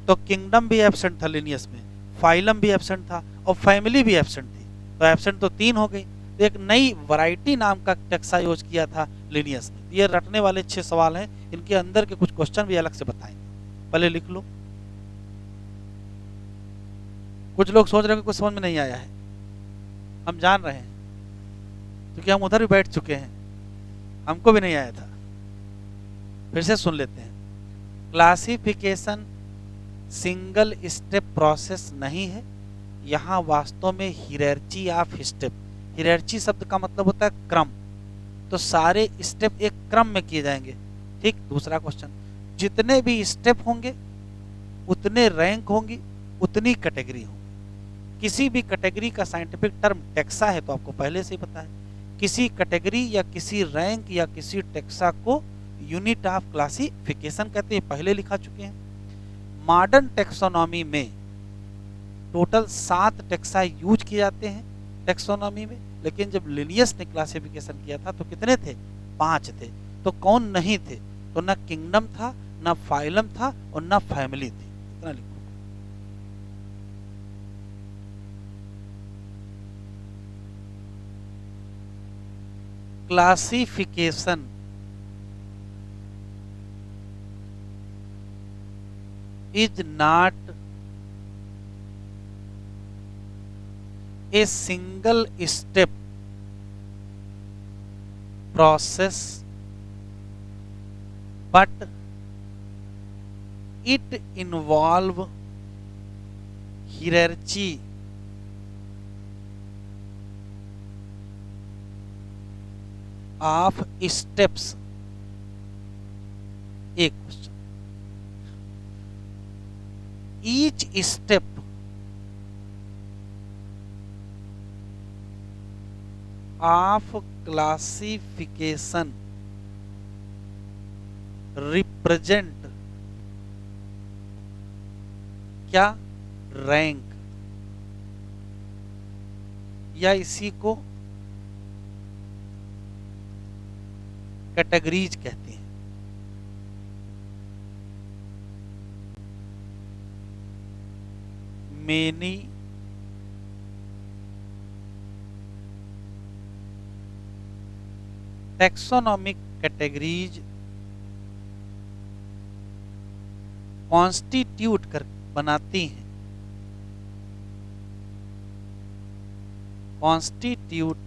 तो किंगडम भी एब्सेंट था लिनियस में, फाइलम भी एब्सेंट था, और फैमिली भी एब्सेंट थी। तो एब्सेंट तो 3 हो गई। तो एक नई वैरायटी नाम का टैक्सा यूज किया था लिनियस में। ये रटने वाले 6 सवाल हैं, इनके अंदर के कुछ क्वेश्चन भी अलग से बताएंगे, पहले लिख लो। कुछ लोग सोच रहे हैं कि कुछ समझ में नहीं आया है, हम जान रहे हैं क्योंकि हम उधर भी बैठ चुके हैं। हमको भी नहीं आया था, फिर से सुन लेते हैं। क्लासिफिकेशन सिंगल स्टेप प्रोसेस नहीं है, यहाँ वास्तव में हियरार्ची ऑफ स्टेप। हियरार्ची शब्द का मतलब होता है क्रम, तो सारे स्टेप एक क्रम में किए जाएंगे। ठीक। दूसरा क्वेश्चन, जितने भी स्टेप होंगे उतने रैंक होंगी, उतनी कैटेगरी होंगी। किसी भी कैटेगरी का साइंटिफिक टर्म टेक्सा है, तो आपको पहले से ही पता है। किसी कैटेगरी या किसी रैंक या किसी टेक्सा को यूनिट ऑफ क्लासिफिकेशन कहते हैं, पहले लिखा चुके हैं। मॉडर्न टेक्सोनॉमी में टोटल 7 टेक्सा यूज किए जाते हैं टेक्सोनॉमी में, लेकिन जब लिनियस ने क्लासिफिकेशन किया था तो कितने थे? 5 थे। तो कौन नहीं थे? तो ना किंगडम था, ना फाइलम था, और ना फैमिली थी। इतना लिखो। Classification is not a single step process, but it involve hierarchy of steps। एक question, each step of classification represent क्या? रैंक, या इसी को कैटेगरीज कहते हैं। मेनी टैक्सोनॉमिक कैटेगरीज कॉन्स्टिट्यूट कर बनाती हैं, constitute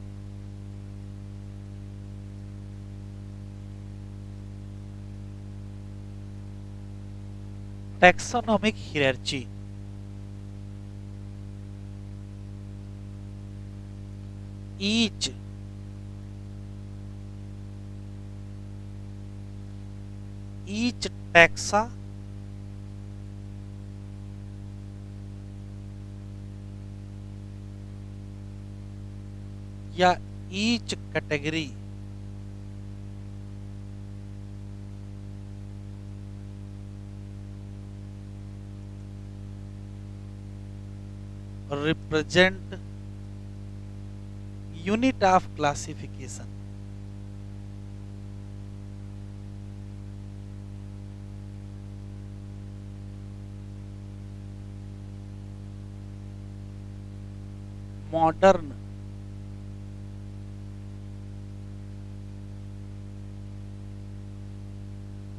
taxonomic hierarchy. each taxa या each category represent unit of classification। Modern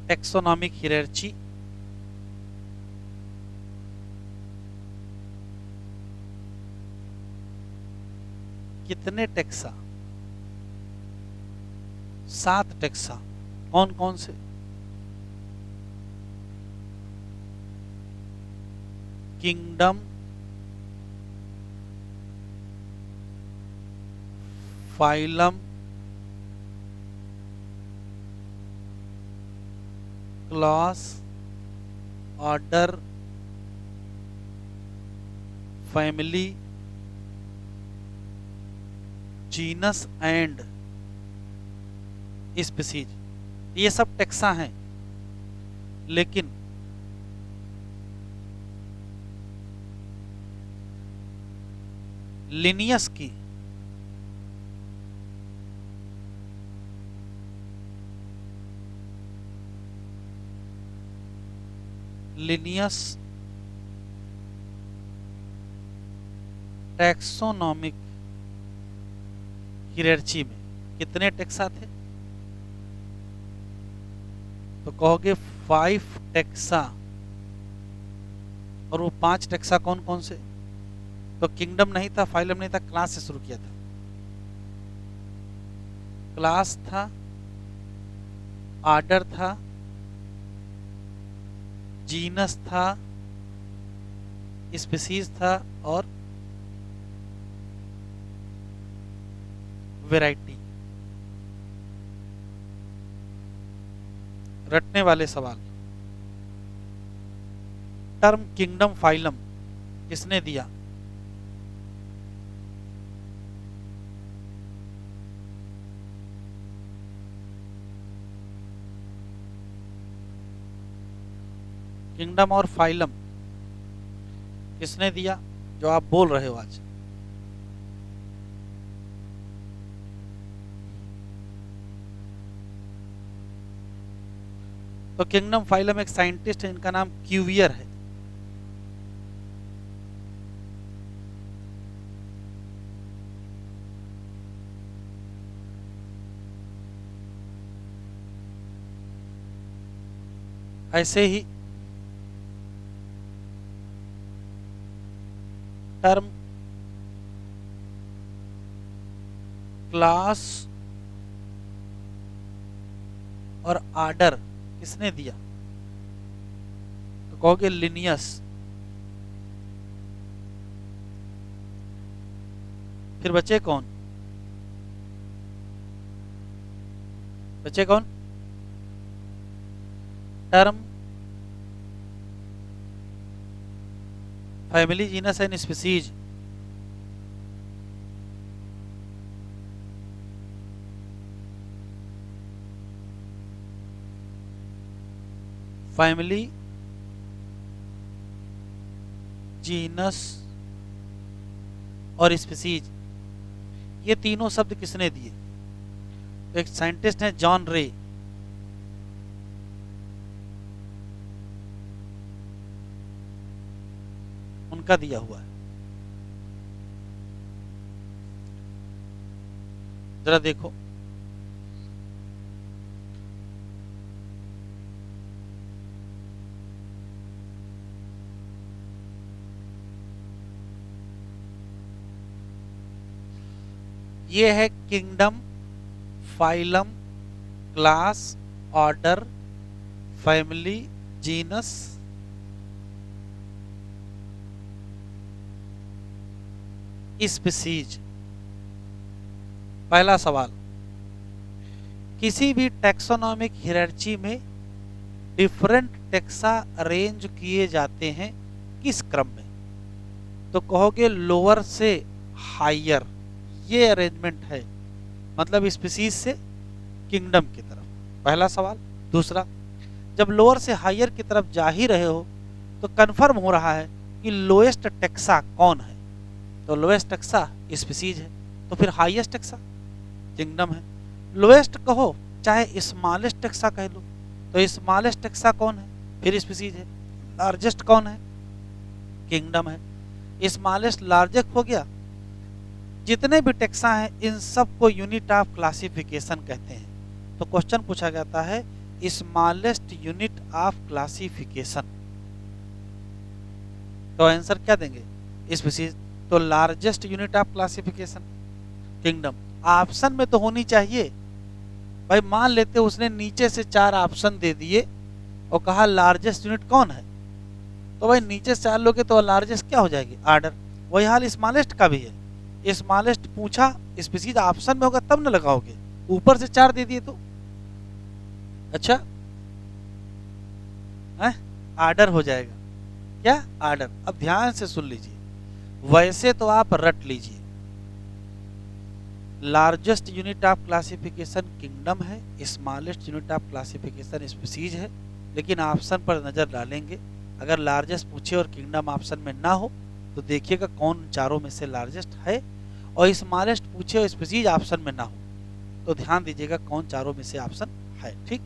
taxonomic hierarchy कितने टेक्सा? 7 टेक्सा। कौन कौन से? Kingdom, phylum, class, order, family, genus and species. ये सब टेक्सा हैं, लेकिन लिनियस की टैक्सोनॉमिक हियरार्ची में कितने टेक्सा थे? तो कहोगे 5 टेक्सा। और वो 5 टेक्सा कौन कौन से? तो किंगडम नहीं था, फाइलम नहीं था, क्लास से शुरू किया था। क्लास था आर्डर था, जीनस था, स्पीसीज था और वैरायटी। रटने वाले सवाल। टर्म किंगडम फाइलम किसने दिया? किंगडम और फाइलम किसने दिया जो आप बोल रहे हो आज? तो किंगडम फाइलम एक साइंटिस्ट है, इनका नाम क्यूवियर है। ऐसे ही टर्म क्लास और आर्डर किसने दिया? तो कहोगे लिनियस। फिर बचे कौन? बचे कौन? Term, family, genus and species. Family, genus और स्पीसीज, ये तीनों शब्द किसने दिए? तो एक साइंटिस्ट है जॉन रे। उनका दिया हुआ है। जरा देखो, ये है kingdom, phylum, class, order, family, genus, species. पहला सवाल, किसी भी टैक्सोनॉमिक हियरार्ची में डिफरेंट टैक्सा अरेंज किए जाते हैं किस क्रम में? तो कहोगे लोअर से हायर, ये अरेंजमेंट है, मतलब स्पीसीज से किंगडम की तरफ। पहला सवाल। दूसरा, जब लोअर से हायर की तरफ जा ही रहे हो तो कंफर्म हो रहा है कि लोएस्ट टैक्सा कौन है? तो लोएस्ट टैक्सा स्पीसीज है, तो फिर हाईएस्ट टैक्सा किंगडम है। लोएस्ट कहो चाहे स्मॉलेस्ट टैक्सा कह लो, तो स्मॉलेस्ट टैक्सा कौन है? फिर स्पीसीज है। लार्जेस्ट कौन है? किंगडम है। स्मॉलेस्ट लार्जेस्ट हो गया। जितने भी टैक्सा हैं इन सबको यूनिट ऑफ क्लासिफिकेशन कहते हैं। तो क्वेश्चन पूछा जाता है स्मॉलेस्ट यूनिट ऑफ क्लासिफिकेशन, तो आंसर क्या देंगे? स्पीसीज। तो largest unit of classification kingdom. Option में तो होनी चाहिए भाई। मान लेते उसने नीचे से 4 ऑप्शन दे दिए और कहा लार्जेस्ट यूनिट कौन है, तो भाई नीचे से 4 लोगे तो लार्जेस्ट क्या हो जाएगी? आर्डर। वही हाल स्मॉलेस्ट का भी है। स्मॉलेस्ट पूछा, स्पीसीज ऑप्शन में होगा तब न लगाओगे, ऊपर से 4 दे दिए तो। अच्छा है, आर्डर हो जाएगा। क्या? आर्डर। अब ध्यान से सुन लीजिए, वैसे तो आप रट लीजिए, largest unit of classification kingdom है, smallest unit of classification species है, लेकिन ऑप्शन पर नजर डालेंगे, अगर लार्जेस्ट पूछे और किंगडम ऑप्शन में ना हो तो देखिएगा कौन चारों में से लार्जेस्ट है, और स्मॉलेस्ट पूछे और स्पीसीज ऑप्शन में ना हो तो ध्यान दीजिएगा कौन चारों में से ऑप्शन है। ठीक,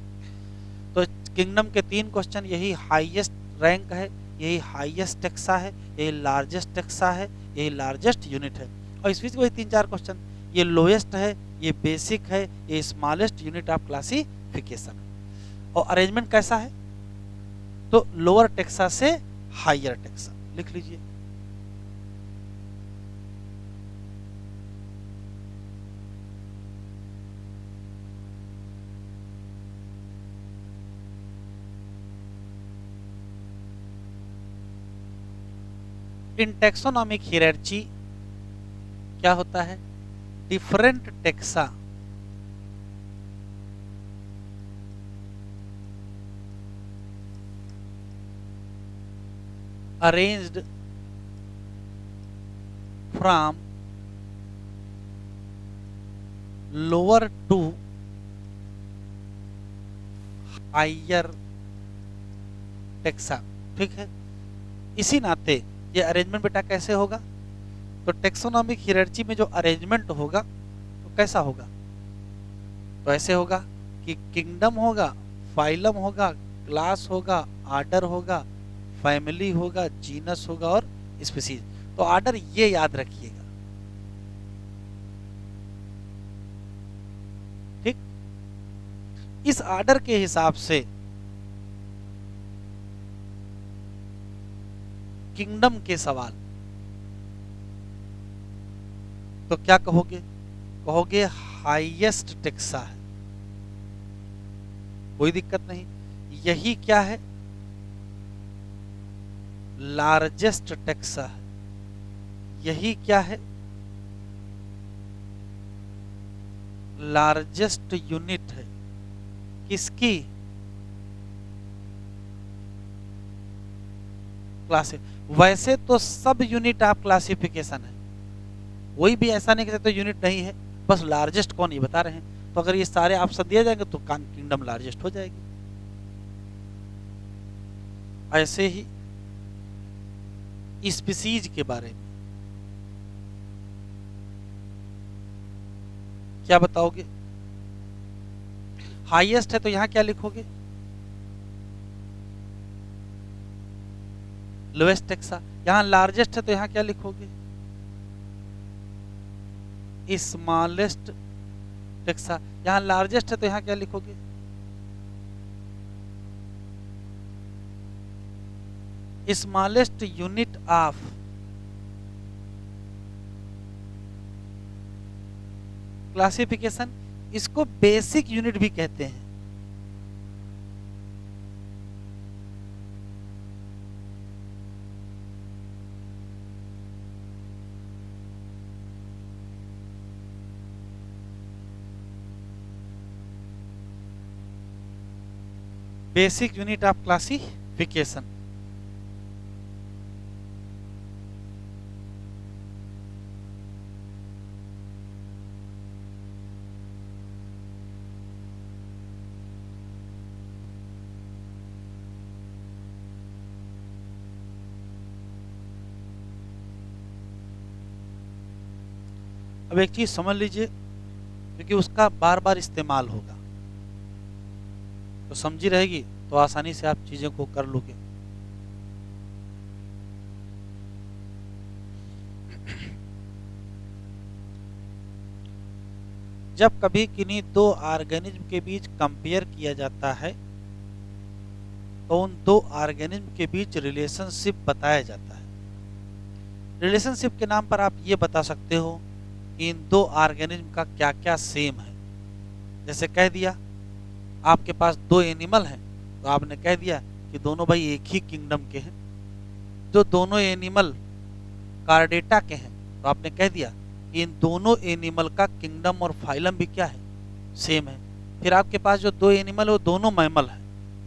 तो किंगडम के 3 क्वेश्चन, यही हाईएस्ट रैंक है, यही हाईएस्ट टैक्सा है, यही लार्जेस्ट टैक्सा है, यही लार्जेस्ट यूनिट है। और इस बीच वही 3-4 क्वेश्चन, ये लोएस्ट है, ये बेसिक है, ये स्मॉलेस्ट यूनिट ऑफ क्लासिफिकेशन है। और अरेंजमेंट कैसा है? तो लोअर टैक्सा से हायर टैक्सा लिख लीजिए। इन टैक्सोनॉमिक हियरार्ची क्या होता है, different taxa arranged from lower to higher taxa. ठीक है, इसी नाते ये अरेंजमेंट बेटा कैसे होगा, तो टेक्सोनॉमिक हियरार्ची में जो अरेंजमेंट होगा तो कैसा होगा, तो ऐसे होगा कि किंगडम होगा, फाइलम होगा, क्लास होगा, आर्डर होगा, फैमिली होगा, जीनस होगा और स्पीसीज। तो आर्डर ये याद रखिएगा। ठीक, इस आर्डर के हिसाब से किंगडम के सवाल तो क्या कहोगे, कहोगे हाईएस्ट टेक्सा है, कोई दिक्कत नहीं। यही क्या है, लार्जेस्ट टेक्सा है। यही क्या है, लार्जेस्ट यूनिट है। किसकी, क्लास। वैसे तो सब यूनिट आप क्लासिफिकेशन है, कोई भी ऐसा नहीं कह सकते यूनिट नहीं है, बस लार्जेस्ट कौन ये बता रहे हैं। तो अगर ये सारे ऑप्शन दिए जाएंगे तो किंगडम लार्जेस्ट हो जाएगी। ऐसे ही स्पीसीज के बारे में क्या बताओगे, हाईएस्ट है तो यहां क्या लिखोगे, लोएस्ट टेक्सा। यहां लार्जेस्ट है तो यहां क्या लिखोगे, स्मॉलेस्ट टेक्सा। यहां लार्जेस्ट है तो यहां क्या लिखोगे, स्मॉलेस्ट यूनिट ऑफ क्लासिफिकेशन। इसको बेसिक यूनिट भी कहते हैं। Basic unit of classification. अब एक चीज समझ लीजिए, क्योंकि उसका बार बार इस्तेमाल होगा तो समझी रहेगी, तो आसानी से आप चीजों को कर लोगे। जब कभी किन्हीं दो ऑर्गेनिज्म के बीच कंपेयर किया जाता है तो उन दो ऑर्गेनिज्म के बीच रिलेशनशिप बताया जाता है। रिलेशनशिप के नाम पर आप ये बता सकते हो कि इन दो ऑर्गेनिज्म का क्या क्या सेम है। जैसे कह दिया आपके पास दो एनिमल हैं, तो आपने कह दिया कि दोनों भाई एक ही किंगडम के हैं। जो दोनों एनिमल कार्डेटा के हैं, तो आपने कह दिया कि इन दोनों एनिमल का किंगडम और फाइलम भी क्या है, सेम है। फिर आपके पास जो दो एनिमल है वो दोनों मैमल है,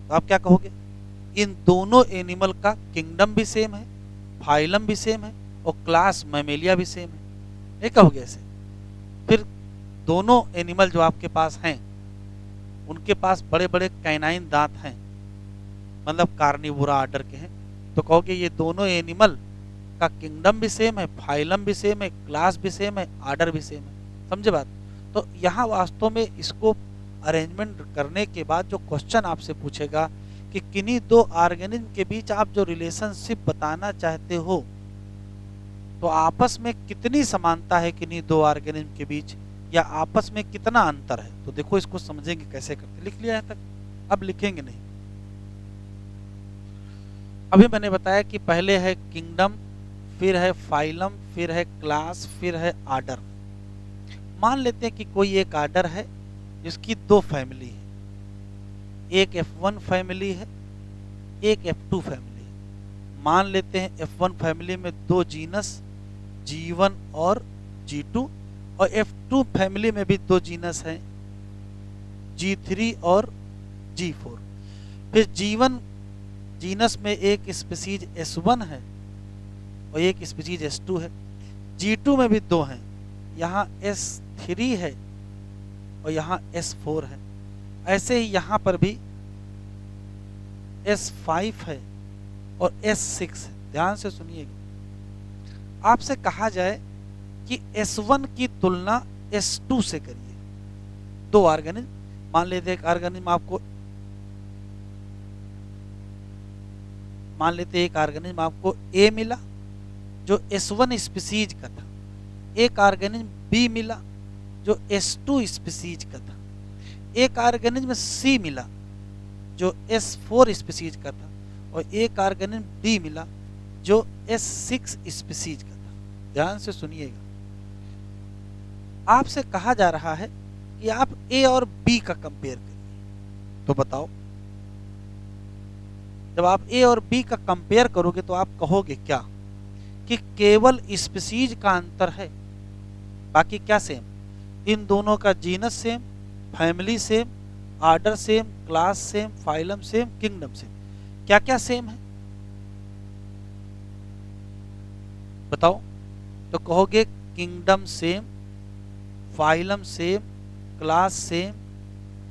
तो आप क्या कहोगे, इन दोनों एनिमल का किंगडम भी सेम है, फाइलम भी सेम है और क्लास मैमेलिया भी सेम है। ये कहोगे ऐसे। फिर दोनों एनिमल जो आपके पास हैं उनके पास बड़े बड़े कैनाइन दांत हैं, मतलब कार्निवोरा ऑर्डर के हैं, तो कहोगे ये दोनों एनिमल का किंगडम भी सेम है, फाइलम भी सेम है, क्लास भी सेम है, ऑर्डर भी सेम है। समझे बात। तो यहाँ वास्तव में इसको अरेंजमेंट करने के बाद जो क्वेश्चन आपसे पूछेगा कि किन्हीं दो ऑर्गेनिज्म के बीच आप जो रिलेशनशिप बताना चाहते हो तो आपस में कितनी समानता है किन्हीं दो ऑर्गेनिज्म के बीच, या आपस में कितना अंतर है। तो देखो इसको समझेंगे कैसे करते। लिख लिया है तक, अब लिखेंगे नहीं। अभी मैंने बताया कि पहले है किंगडम, फिर है फाइलम, फिर है क्लास, फिर है आर्डर। मान लेते हैं कि कोई एक आर्डर है जिसकी दो फैमिली है, एक F1 फैमिली है, एक F2 फैमिली है। मान लेते हैं F1 फैमिली में दो जीनस G1 और G2, और F2 फैमिली में भी दो जीनस हैं G3 और G4। फिर G1 जीनस में एक स्पीसीज S1 है और एक स्पीसीज S2 है। G2 में भी दो हैं, यहाँ S3 है और यहाँ S4 है। ऐसे ही यहाँ पर भी S5 है और S6 है। ध्यान से सुनिएगा, आपसे कहा जाए कि S1 की तुलना S2 से करिए। दो ऑर्गेनिज्म, मान लेते हैं एक ऑर्गेनिज्म आपको A मिला जो S1 स्पीसीज का था, एक ऑर्गेनिज्म B मिला जो S2 स्पीसीज का था, एक ऑर्गेनिज्म C मिला जो S4 स्पीसीज का था, और एक ऑर्गेनिज्म D मिला जो S6 स्पीसीज का था। ध्यान से सुनिएगा, आपसे कहा जा रहा है कि आप A और B का कंपेयर करिए। तो बताओ, जब आप A और B का कंपेयर करोगे तो आप कहोगे क्या कि केवल स्पीसीज का अंतर है, बाकी क्या सेम? इन दोनों का genus same, family same, order same, class same, phylum same, kingdom same. क्या क्या सेम है बताओ? तो कहोगे kingdom same, phylum same, class same,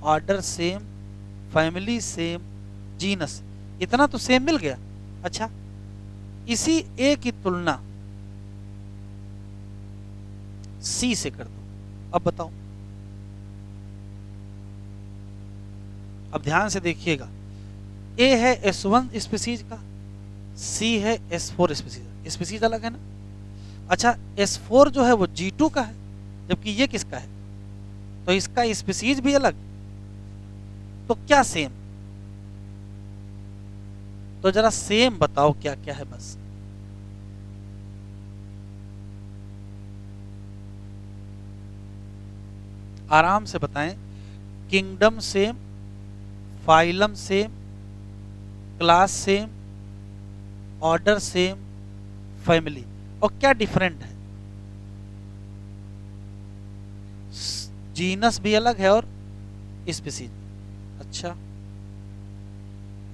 order same, family same, genus, इतना तो सेम मिल गया। अच्छा, इसी A की तुलना C से कर दो। अब बताओ, अब ध्यान से देखिएगा, A है S1 स्पीसीज का, C है S4 स्पीसीज। स्पीसीज अलग है ना। अच्छा, S4 जो है वो G2 का है, जबकि ये किसका है? तो इसका स्पीसीज भी अलग। तो क्या सेम? तो जरा सेम बताओ क्या क्या है बस। आराम से बताएं। Kingdom same, phylum same, class same, order same, family. और क्या डिफरेंट है? जीनस भी अलग है और स्पीसीज। अच्छा,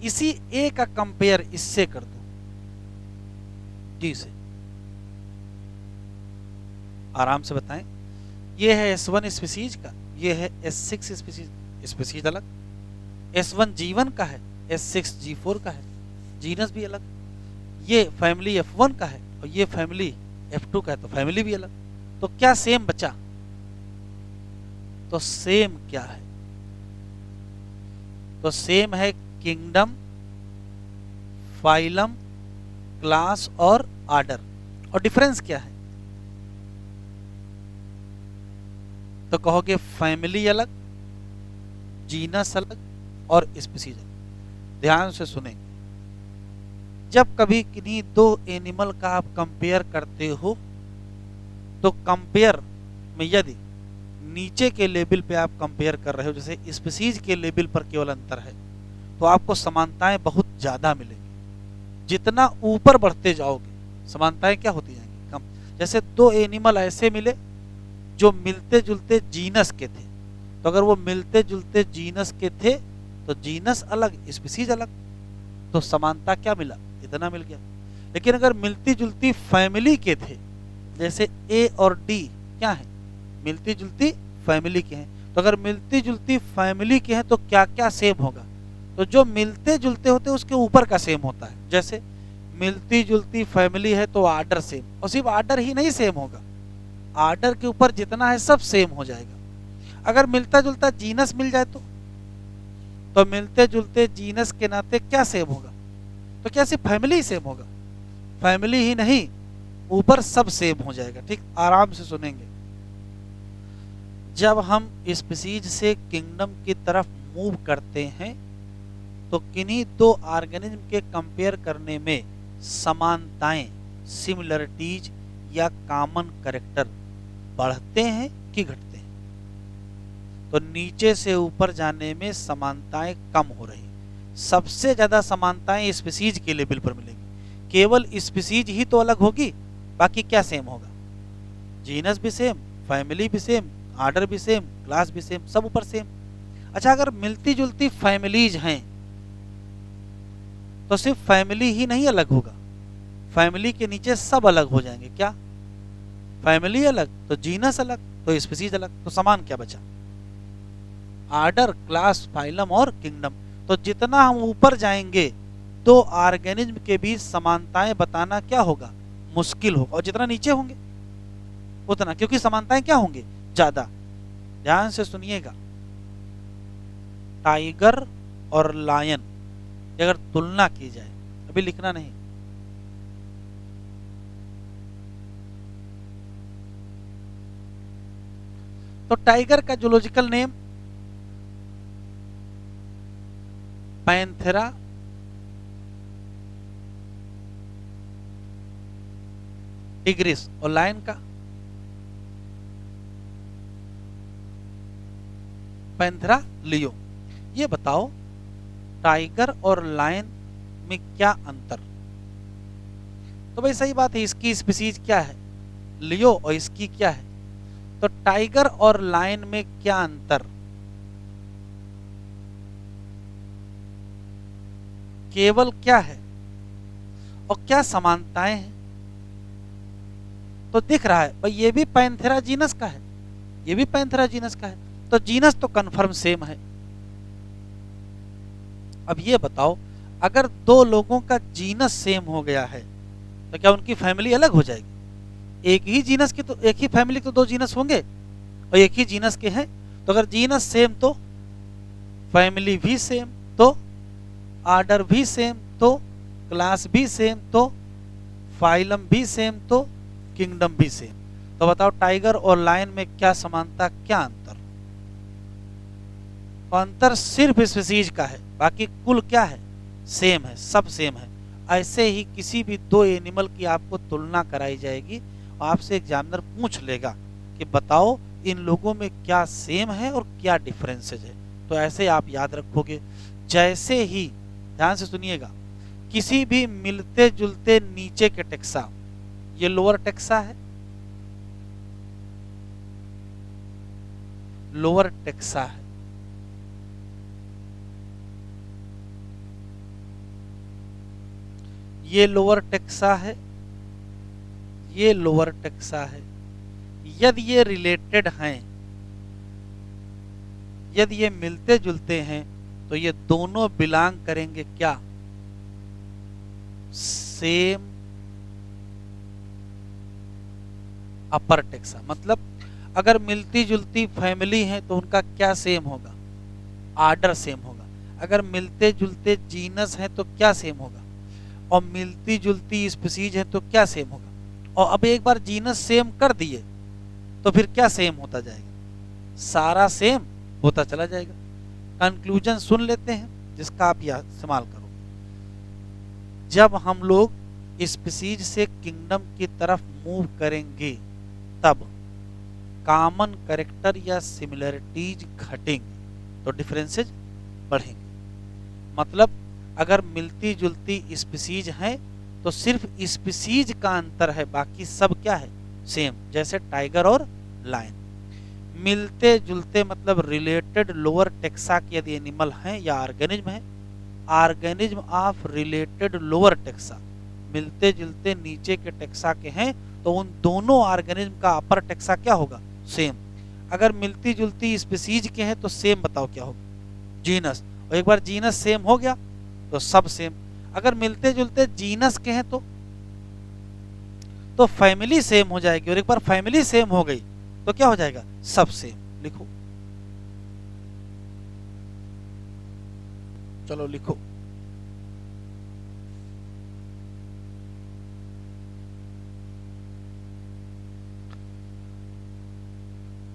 इसी A का कंपेयर इससे कर दो, D से। आराम से बताएं। ये है S1 स्पीसीज का, ये है S6 स्पीसीज। स्पीसीज अलग। S1 G1 का है, S6 G4 का है, जीनस भी अलग। ये फैमिली F1 का है और ये फैमिली F2 का है, तो फैमिली भी अलग। तो क्या सेम बचा? तो सेम क्या है? तो सेम है किंगडम, फाइलम, क्लास और ऑर्डर। और डिफरेंस क्या है? तो कहोगे फैमिली अलग, जीनस अलग और स्पीसीज अलग। ध्यान से सुने, जब कभी किन्हीं दो एनिमल का आप कंपेयर करते हो तो कंपेयर में यदि नीचे के लेवल पे आप कंपेयर कर रहे हो, जैसे स्पीसीज के लेवल पर केवल अंतर है, तो आपको समानताएं बहुत ज्यादा मिलेंगी। जितना ऊपर बढ़ते जाओगे समानताएं क्या होती जाएंगी? कम। जैसे दो एनिमल ऐसे मिले जो मिलते जुलते जीनस के थे, तो अगर वो मिलते जुलते जीनस के थे तो जीनस अलग, स्पीसीज अलग, तो समानता क्या मिला? इतना मिल गया। लेकिन अगर मिलती जुलती फैमिली के थे, जैसे A और D क्या है? मिलती जुलती फैमिली के हैं। तो अगर मिलती जुलती फैमिली के हैं तो क्या क्या सेम होगा? तो जो मिलते जुलते होते हैं उसके ऊपर का सेम होता है। जैसे मिलती जुलती फैमिली है तो ऑर्डर सेम, और सिर्फ ऑर्डर ही नहीं सेम होगा, ऑर्डर के ऊपर जितना है सब सेम हो जाएगा। अगर मिलता जुलता जीनस मिल जाए तो मिलते जुलते जीनस के नाते क्या सेम होगा? तो क्या सिर्फ फैमिली ही सेम होगा? फैमिली ही नहीं, ऊपर सब सेम हो जाएगा। ठीक, आराम से सुनेंगे। जब हम स्पीसीज से किंगडम की तरफ मूव करते हैं तो किन्हीं दो ऑर्गेनिज्म के कंपेयर करने में समानताएं, सिमिलरिटीज या कॉमन कैरेक्टर बढ़ते हैं कि घटते हैं? तो नीचे से ऊपर जाने में समानताएं कम हो रही। सबसे ज्यादा समानताएं स्पीसीज के लेवल पर मिलेंगी। केवल स्पीसीज ही तो अलग होगी, बाकी क्या सेम होगा? जीनस भी सेम, फैमिली भी सेम, आर्डर भी सेम, क्लास भी सेम, सब ऊपर सेम। अच्छा, अगर मिलती जुलती फैमिलीज हैं तो सिर्फ फैमिली ही नहीं अलग होगा, फैमिली के नीचे सब अलग हो जाएंगे। क्या? फैमिली अलग तो जीनस अलग तो स्पीसीज अलग, तो समान क्या बचा? आर्डर, क्लास, फाइलम और किंगडम। तो जितना हम ऊपर जाएंगे दो ऑर्गेनिज्म के बीच समानताएं बताना क्या होगा? मुश्किल होगा। और जितना नीचे होंगे उतना, क्योंकि समानताएं क्या होंगी? ज्यादा। ध्यान से सुनिएगा, टाइगर और लायन की अगर तुलना की जाए, अभी लिखना नहीं, तो टाइगर का जूलॉजिकल नेम पैंथेरा टिग्रिस, और लायन का पैंथेरा लियो। ये बताओ टाइगर और लायन में क्या अंतर? तो भाई सही बात है, इसकी स्पीसीज क्या है? लियो, और इसकी क्या है? तो टाइगर और लायन में क्या अंतर? केवल क्या है और क्या समानताएं हैं? तो दिख रहा है भाई, ये भी पैंथेरा जीनस का है, ये भी पैंथेरा जीनस का है, तो जीनस तो कंफर्म सेम है। अब ये बताओ, अगर दो लोगों का जीनस सेम हो गया है तो क्या उनकी फैमिली अलग हो जाएगी? एक ही जीनस की तो, एक ही फैमिली तो दो जीनस होंगे, और एक ही जीनस के हैं, तो अगर जीनस सेम तो फैमिली भी सेम, तो आर्डर भी सेम, तो क्लास भी सेम, तो फाइलम भी सेम, तो किंगडम भी सेम। तो बताओ टाइगर और लायन में क्या समानता, क्या अंतर? तो अंतर सिर्फ स्पीसीज का है, बाकी कुल क्या है? सेम है, सब सेम है। ऐसे ही किसी भी दो एनिमल की आपको तुलना कराई जाएगी, आपसे एग्जामिनर पूछ लेगा कि बताओ इन लोगों में क्या सेम है और क्या डिफरेंसेज है। तो ऐसे आप याद रखोगे। जैसे ही, ध्यान से सुनिएगा, किसी भी मिलते जुलते नीचे के टेक्सा, ये लोअर टेक्सा है, लोअर टेक्सा है, ये लोअर टेक्सा है, ये लोअर टेक्सा है। यदि ये रिलेटेड हैं, यदि ये मिलते जुलते हैं, तो ये दोनों बिलोंग करेंगे क्या? सेम अपर टेक्सा। मतलब अगर मिलती जुलती फैमिली है तो उनका क्या सेम होगा? आर्डर सेम होगा। अगर मिलते जुलते जीनस हैं तो क्या सेम होगा? और मिलती जुलती स्पीसीज है तो क्या सेम होगा? और अब एक बार जीनस सेम कर दिए तो फिर क्या सेम होता जाएगा? सारा सेम होता चला जाएगा। कंक्लूजन सुन लेते हैं जिसका आप यह इस्तेमाल करो। जब हम लोग स्पीसीज से किंगडम की तरफ मूव करेंगे तब कॉमन कैरेक्टर या सिमिलरिटीज घटेंगे तो डिफरेंसेज बढ़ेंगे। मतलब अगर मिलती जुलती स्पीसीज हैं तो सिर्फ स्पीसीज का अंतर है, बाकी सब क्या है? सेम। जैसे टाइगर और लायन। मिलते जुलते मतलब रिलेटेड लोअर टेक्सा के यदि एनिमल हैं या ऑर्गेनिज्म है, organism of related lower taxa, मिलते जुलते नीचे के टेक्सा के हैं, तो उन दोनों ऑर्गेनिज्म का अपर टेक्सा क्या होगा? सेम। अगर मिलती जुलती स्पीसीज के हैं तो सेम बताओ क्या होगा? जीनस। और एक बार जीनस सेम हो गया तो सब सेम। अगर मिलते जुलते जीनस के हैं तो फैमिली सेम हो जाएगी, और एक बार फैमिली सेम हो गई तो क्या हो जाएगा? सब सेम। लिखो, चलो लिखो।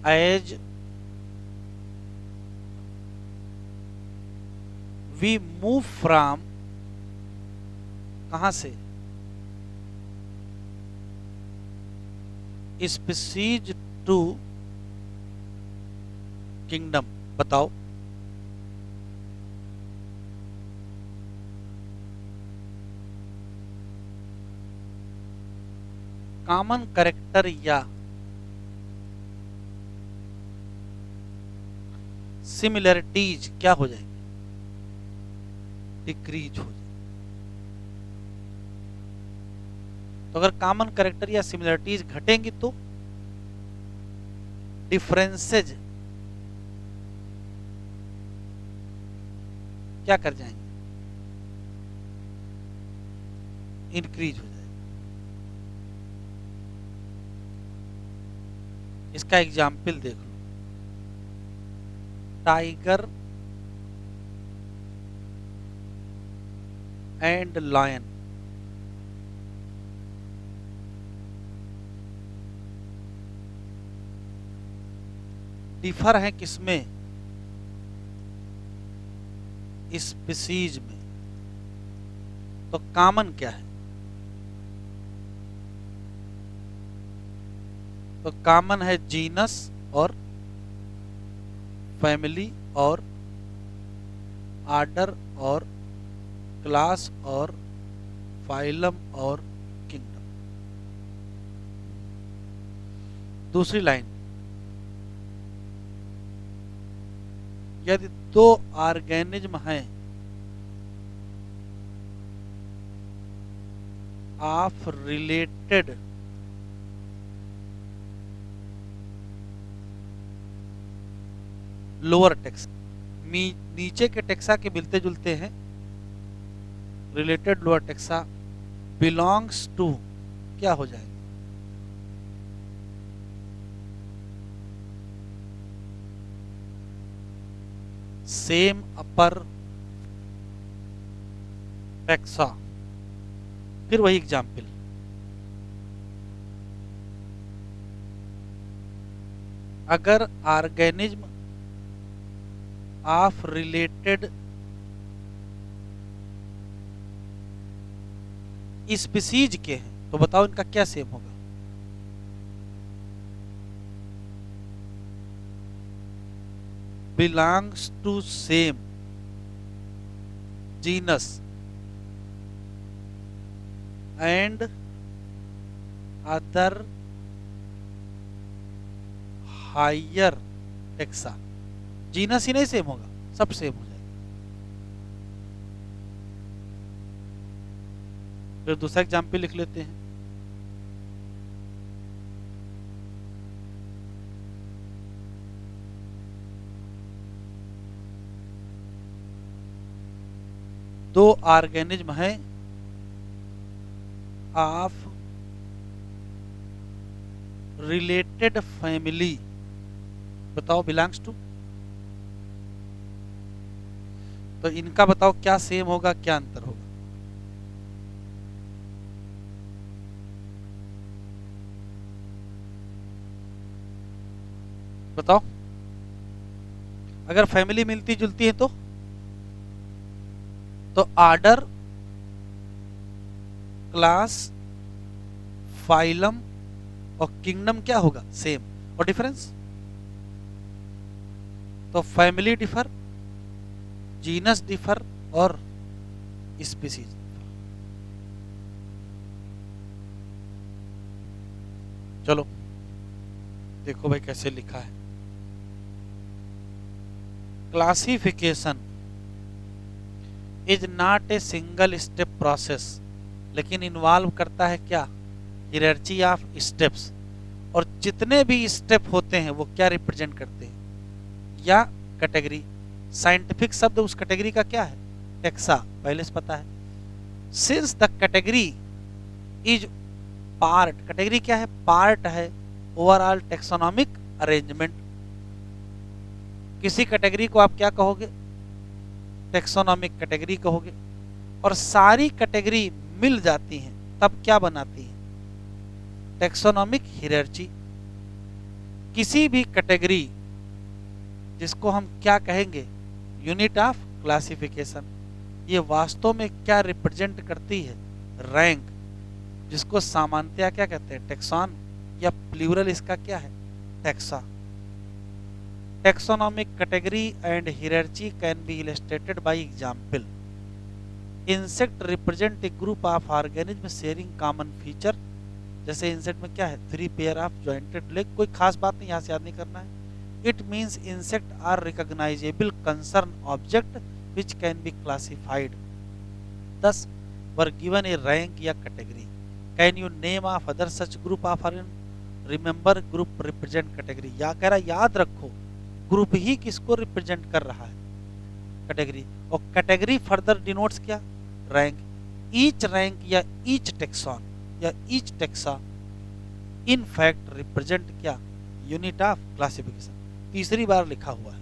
एज वी मूव फ्रॉम, कहां से? Species to kingdom. बताओ। कॉमन कैरेक्टर या सिमिलरिटीज क्या हो जाएंगी, डिक्रीज हो जाएंगी। तो अगर कॉमन कैरेक्टर या सिमिलरिटीज घटेंगी तो डिफरेंसेज क्या कर जाएंगे, इंक्रीज हो जाएगा। इसका एग्जाम्पल देख लो, टाइगर एंड लायन। डिफर है किसमें, स्पीसीज में। तो कॉमन क्या है, तो कॉमन है जीनस और फैमिली और आर्डर और क्लास और फाइलम और किंगडम। दूसरी लाइन, यदि दो ऑर्गेनिज्म हैं ऑफ रिलेटेड लोअर टेक्सा, नीचे के टेक्सा के मिलते जुलते हैं, related lower taxa belongs to क्या हो जाएगा, सेम अपर टेक्सा। फिर वही एग्जाम्पल, अगर ऑर्गेनिज्म ऑफ रिलेटेड स्पीसीज के हैं तो बताओ इनका क्या सेम होगा, belongs to same genus and other higher taxa. Genus ही नहीं सेम होगा, सब सेम हो जाएगा। फिर दूसरा एग्जाम्पल लिख लेते हैं, दो ऑर्गेनिज्म हैं ऑफ रिलेटेड फैमिली, बताओ बिलोंग्स टू। तो इनका बताओ क्या सेम होगा, क्या अंतर होगा, बताओ। अगर फैमिली मिलती जुलती है तो आर्डर, क्लास, फाइलम और किंगडम क्या होगा, सेम। और डिफरेंस, तो फैमिली डिफर, जीनस डिफर और स्पीसीज डिफर। चलो देखो भाई कैसे लिखा है, classification is not a single step process, लेकिन इन्वॉल्व करता है क्या, हियरार्ची ऑफ स्टेप्स। और जितने भी स्टेप होते हैं वो क्या रिप्रेजेंट करते हैं, या कैटेगरी। साइंटिफिक शब्द उस कैटेगरी का क्या है, टेक्सा, पहले से पता है। Since the category is part, category क्या है, पार्ट है ओवरऑल टेक्सोनॉमिक अरेंजमेंट। किसी कैटेगरी को आप क्या कहोगे, टेक्सोनॉमिक कैटेगरी कहोगे। और सारी कैटेगरी मिल जाती हैं तब क्या बनाती हैं, टेक्सोनॉमिक हियरार्ची। किसी भी कैटेगरी जिसको हम क्या कहेंगे, यूनिट ऑफ क्लासिफिकेशन, ये वास्तव में क्या रिप्रेजेंट करती है, रैंक, जिसको सामान्यतया क्या कहते हैं, टेक्सॉन, या प्लूरल इसका क्या है, taxa. Taxonomic category and hierarchy can be illustrated by example. Insect represent a group of organisms sharing common feature जैसे इंसेक्ट में क्या है, 3 पेयर ऑफ जॉइंटेड लेग, कोई खास बात नहीं, यहाँ से याद नहीं करना है। It means insect are recognisable concern object which can be classified, thus were given a rank या category. Can you name of other such group of remember group represent category, या कह रहा याद रखो ग्रुप ही किसको रिप्रेजेंट कर रहा है, कैटेगरी। और कैटेगरी फर्दर डिनोट्स क्या, रैंक। ईच रैंक या ईच टेक्सॉन या each taxa in fact represent क्या, यूनिट ऑफ क्लासिफिकेशन। तीसरी बार लिखा हुआ है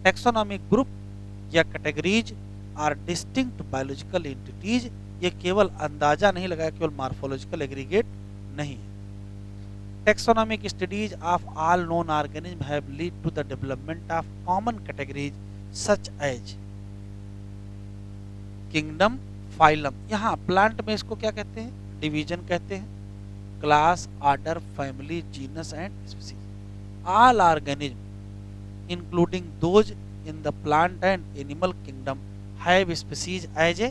टेक्सोनॉमिक ग्रुप या categories are distinct biological entities, ये केवल अंदाजा नहीं लगाया, केवल मार्फोलॉजिकल एग्रीगेट नहीं है। Taxonomic studies of all known organism have lead to the development of common categories such as kingdom, phylum. यहाँ प्लांट में इसको क्या कहते हैं, डिवीजन कहते हैं, class, order, family, genus and species. All organism including those in the plant and animal kingdom have species as a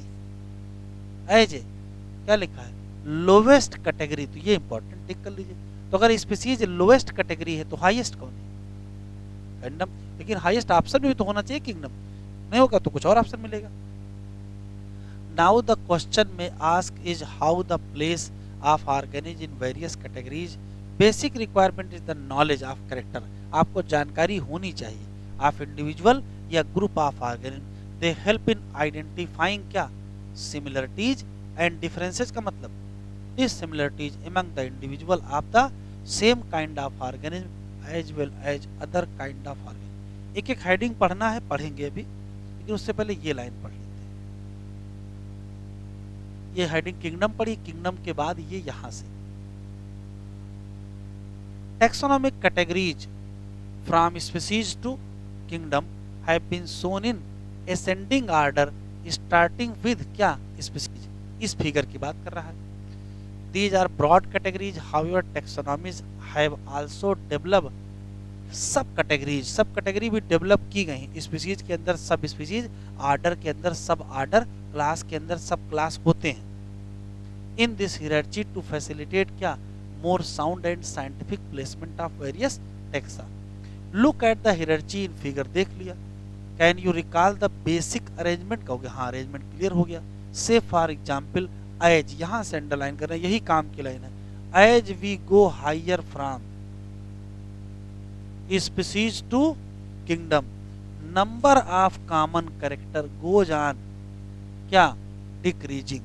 क्या लिखा है, लोवेस्ट कैटेगरी। तो ये इंपॉर्टेंट टिक कर लीजिए। तो अगर स्पीसीज लोवेस्ट कैटेगरी है तो हाईएस्ट कौन है, किंगडम। लेकिन हाईएस्ट ऑप्शन में भी तो होना चाहिए किंगडम, नहीं होगा तो कुछ और ऑप्शन मिलेगा। नाउ द क्वेश्चन में ask is how the place of organism in various categories. Basic requirement is the knowledge of character, आपको जानकारी होनी चाहिए ऑफ इंडिविजुअल या group of organism. They help in identifying क्या, सिमिलरिटीज एंड डिफरेंसेस का मतलब dissimilarities among the individual of the same kind of organism as well as other kind of organism. एक एक हेडिंग पढ़ना है, पढ़ेंगे अभी, लेकिन उससे पहले ये लाइन पढ़ लेते हैं। ये हेडिंग किंगडम पढ़ी, किंगडम के बाद ये यहां से taxonomic categories from species to kingdom have been shown in ascending order starting with क्या, स्पीसीज। इस फिगर की बात कर रहा है। These are broad categories, however taxonomies have also developed सब कैटेगरीज, सब कैटेगरी भी डेवलप की गई। स्पीसीज के अंदर सब स्पीसीज, ऑर्डर के अंदर सब ऑर्डर, क्लास के अंदर सब क्लास होते हैं। In this hierarchy to facilitate क्या, more sound and scientific placement of various taxa. Look at the hierarchy in figure, देख लिया। Can you recall the basic arrangement, कहोगे हाँ अरेंजमेंट क्लियर हो गया। से फॉर एग्जाम्पल एज, यहां से अंडरलाइन कर रहे हैं, यही काम की लाइन है। As we go higher from species to kingdom, number of common character goes on क्या, डिक्रीजिंग।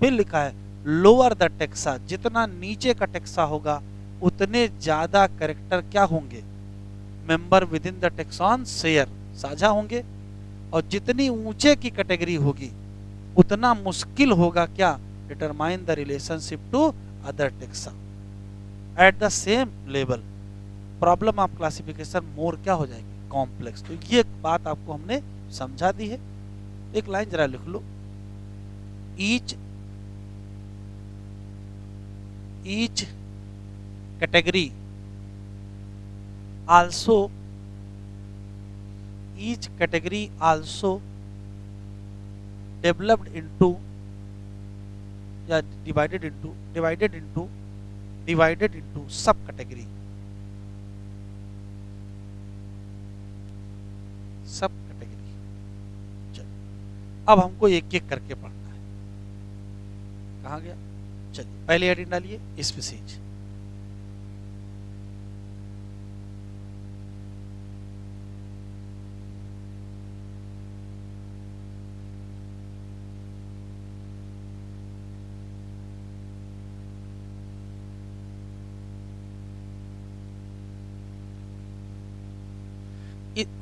फिर लिखा है लोअर द टेक्सा, जितना नीचे का टेक्सा होगा उतने ज्यादा कैरेक्टर क्या होंगे, member with in the tax on share, साझा होंगे। और जितनी ऊंचे की कैटेगरी होगी उतना मुश्किल होगा क्या, determine the relationship to other taxa at the same level. Problem of classification more क्या हो जाएगी, कॉम्प्लेक्स। तो ये बात आपको हमने समझा दी है। एक लाइन जरा लिख लो, each category also developed into या divided into सब कैटेगरी, चलिए अब हमको एक एक करके पढ़ना है। कहाँ गया, चलिए पहले हेडिंग डालिए स्पीसीज।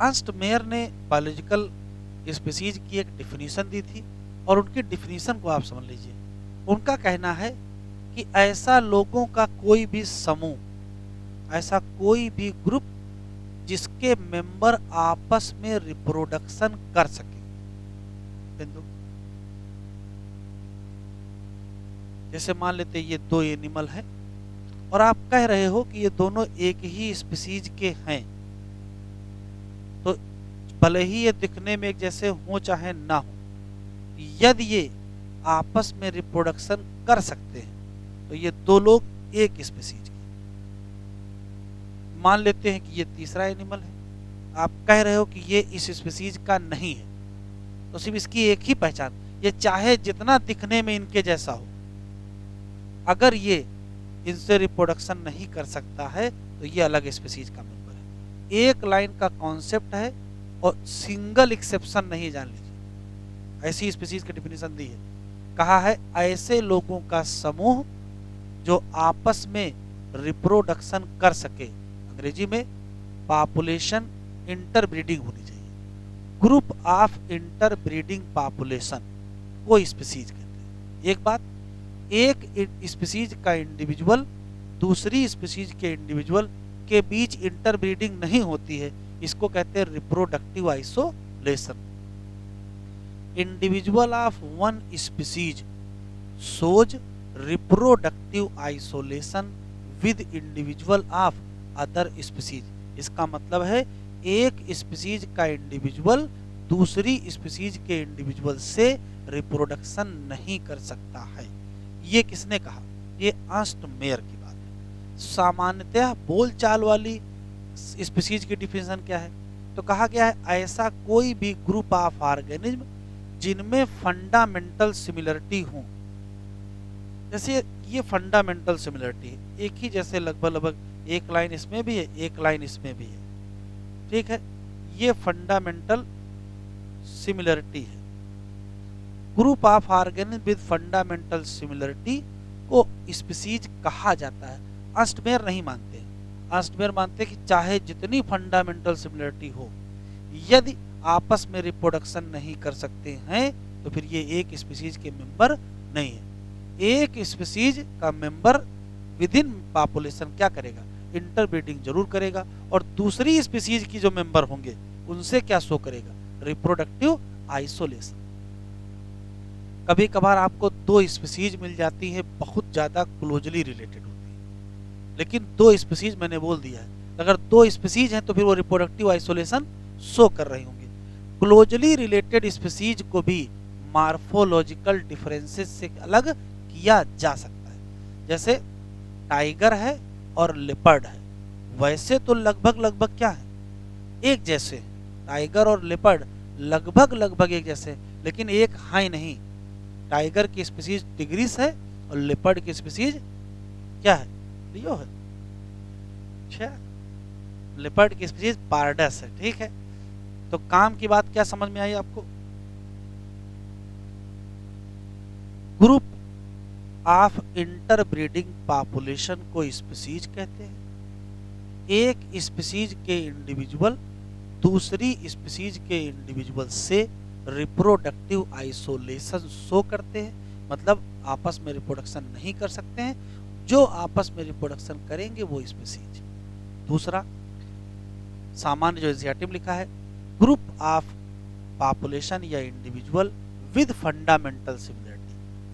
अर्नस्ट मेयर ने बायोलॉजिकल स्पीसीज की एक डिफिनीशन दी थी और उनकी डिफिनीशन को आप समझ लीजिए। उनका कहना है कि ऐसा लोगों का कोई भी समूह, ऐसा कोई भी ग्रुप जिसके मेंबर आपस में रिप्रोडक्शन कर सके। बिंदु, जैसे मान लेते ये दो एनिमल हैं और आप कह रहे हो कि ये दोनों एक ही स्पीसीज के हैं, तो भले ही ये दिखने में एक जैसे हो चाहे ना हो, यदि ये आपस में रिप्रोडक्शन कर सकते हैं तो ये दो लोग एक स्पीसीज की। मान लेते हैं कि ये तीसरा एनिमल है, आप कह रहे हो कि ये इस स्पीसीज का नहीं है, तो सिर्फ इसकी एक ही पहचान, ये चाहे जितना दिखने में इनके जैसा हो, अगर ये इनसे रिप्रोडक्शन नहीं कर सकता है तो ये अलग स्पीसीज का मेंबर है। एक लाइन का कॉन्सेप्ट है और सिंगल एक्सेप्शन नहीं, जान लीजिए। ऐसी स्पीसीज की डेफिनेशन दी है, कहा है ऐसे लोगों का समूह जो आपस में रिप्रोडक्शन कर सके, अंग्रेजी में पॉपुलेशन इंटरब्रीडिंग होनी चाहिए। ग्रुप ऑफ इंटरब्रीडिंग पॉपुलेशन को स्पीसीज कहते हैं। एक बात, एक स्पीसीज का इंडिविजुअल दूसरी स्पीसीज के इंडिविजुअल के बीच इंटरब्रीडिंग नहीं होती है, इसको कहते हैं reproductive isolation. Individual of one species shows reproductive isolation with individual of other species। इसका मतलब है एक स्पीसीज का इंडिविजुअल दूसरी स्पीसीज के इंडिविजुअल से रिप्रोडक्शन नहीं कर सकता है। ये किसने कहा? ये अर्नस्ट मेयर की बात है। सामान्यतः बोलचाल वाली स्पीसीज की डिफिनेशन क्या है? तो कहा गया है ऐसा कोई भी ग्रुप ऑफ ऑर्गेनिज्म जिनमें फंडामेंटल सिमिलरिटी हो। जैसे ये फंडामेंटल सिमिलरिटी है, एक ही जैसे लगभग लगभग एक लाइन इसमें भी है, एक लाइन इसमें भी है, ठीक है, ये फंडामेंटल सिमिलरिटी है। Group of organism with fundamental similarity को स्पीसीज कहा जाता है। अर्नस्ट मेयर नहीं मानते हैं, अर्नस्ट मेयर मानते हैं कि चाहे जितनी फंडामेंटल सिमिलरिटी हो, यदि आपस में रिप्रोडक्शन नहीं कर सकते हैं तो फिर ये एक स्पीसीज के मेंबर नहीं है। एक स्पीसीज का मेंबर विद इन पॉपुलेशन क्या करेगा? इंटरब्रीडिंग जरूर करेगा, और दूसरी स्पीसीज की जो मेंबर होंगे उनसे क्या शो करेगा? Reproductive isolation. कभी कभार आपको दो स्पीसीज मिल जाती है बहुत ज्यादा क्लोजली रिलेटेड होती है, लेकिन दो स्पीसीज मैंने बोल दिया है, अगर दो स्पीसीज हैं तो फिर वो रिप्रोडक्टिव आइसोलेशन शो कर रही होंगी। क्लोजली रिलेटेड स्पीसीज को भी मार्फोलॉजिकल डिफरेंसेस से अलग किया जा सकता है। जैसे टाइगर है और लेपर्ड है, वैसे तो लगभग लगभग क्या है? एक जैसे। टाइगर और लेपर्ड लगभग लगभग एक जैसे, लेकिन एक है नहीं। टाइगर की स्पीसीज टिग्रिस है और लेपर्ड की स्पीसीज क्या है? लियो है। अच्छा, लेपर्ड की स्पीसीज पारडस है, ठीक है। तो काम की बात क्या समझ में आई आपको? ग्रुप ऑफ इंटरब्रीडिंग पॉपुलेशन को स्पीसीज कहते हैं। एक स्पीसीज के इंडिविजुअल दूसरी स्पीसीज के इंडिविजुअल से रिप्रोडक्टिव आइसोलेशन शो करते हैं, मतलब आपस में रिप्रोडक्शन नहीं कर सकते हैं। जो आपस में रिप्रोडक्शन करेंगे वो स्पीसीज। दूसरा, सामान्य जो एनसीईआरटी में लिखा है, ग्रुप ऑफ पॉपुलेशन या individual with fundamental similarity.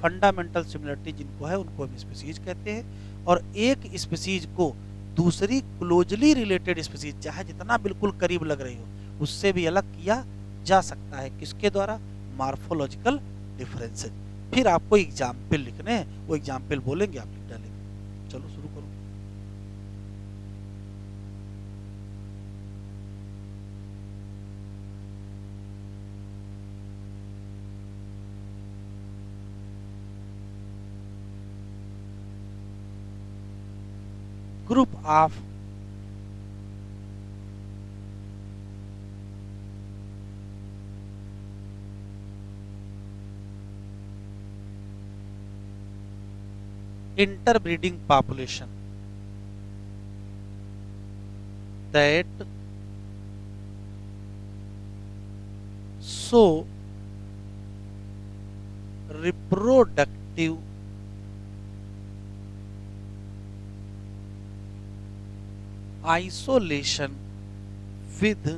Fundamental similarity जिनको है उनको हम स्पीसीज कहते हैं। और एक स्पीसीज को दूसरी क्लोजली रिलेटेड स्पीसीज, चाहे जितना बिल्कुल करीब लग रही हो, उससे भी अलग किया जा सकता है। किसके द्वारा? Morphological differences. फिर आपको एग्जाम्पल लिखने हैं, वो एग्जाम्पल बोलेंगे, आप लिख डालेंगे। चलो शुरू करो। Group of interbreeding population that show reproductive isolation with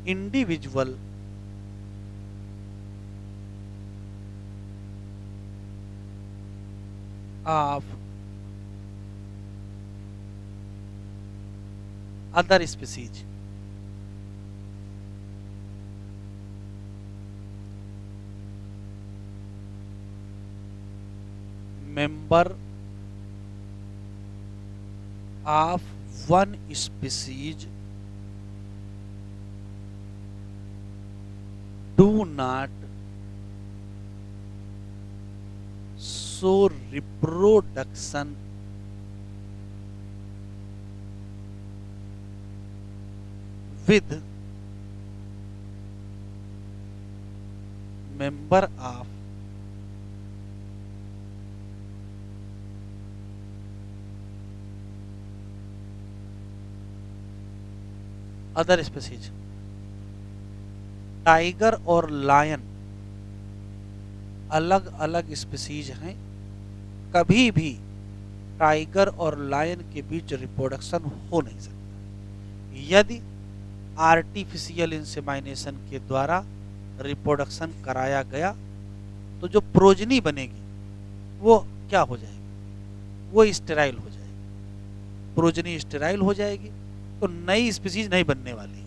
individual of other species। member of one species do not show reproduction with member of other species. Tiger और लायन अलग अलग स्पीसीज हैं, कभी भी टाइगर और लायन के बीच reproduction हो नहीं सकता। यदि आर्टिफिशियल इंसेमिनेशन के द्वारा रिप्रोडक्शन कराया गया तो जो प्रोजनी बनेगी वो क्या हो जाएगी, वो स्टेराइल हो जाएगी। प्रोजनी स्टेराइल हो जाएगी तो नई स्पीसीज नहीं बनने वाली है,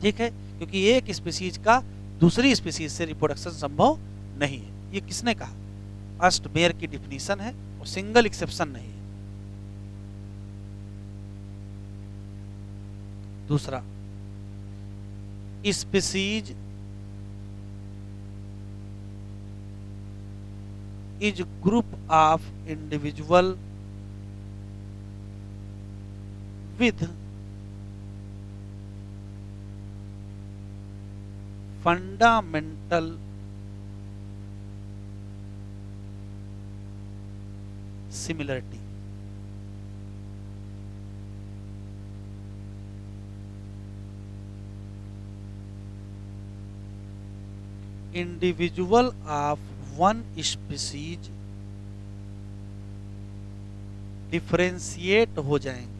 ठीक है, क्योंकि एक स्पीसीज का दूसरी स्पीसीज से रिप्रोडक्शन संभव नहीं है। ये किसने कहा? फर्स्ट बेयर की डिफिनीशन है और सिंगल एक्सेप्शन नहीं है। दूसरा, species is group of individual with fundamental similarity. Individual of one species differentiate हो जाएंगे,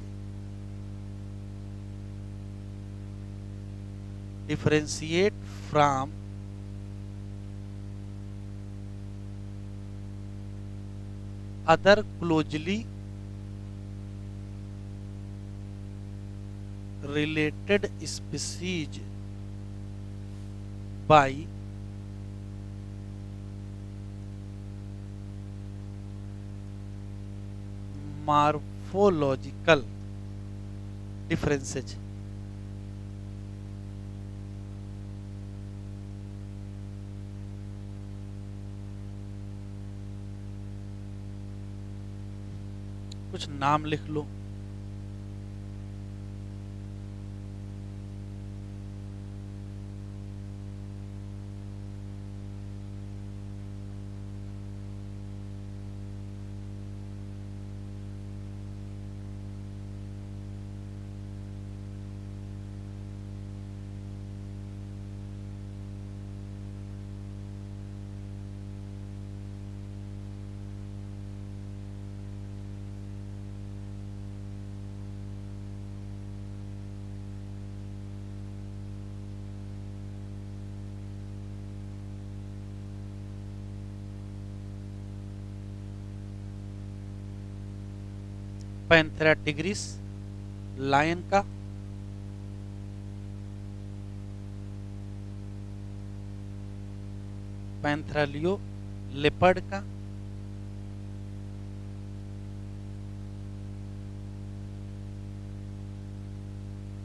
differentiate from other closely related species by morphological differences. कुछ नाम लिख लो। पैंथेरा टिग्रिस लायन का, पैंथेरा लियो लेपर्ड का,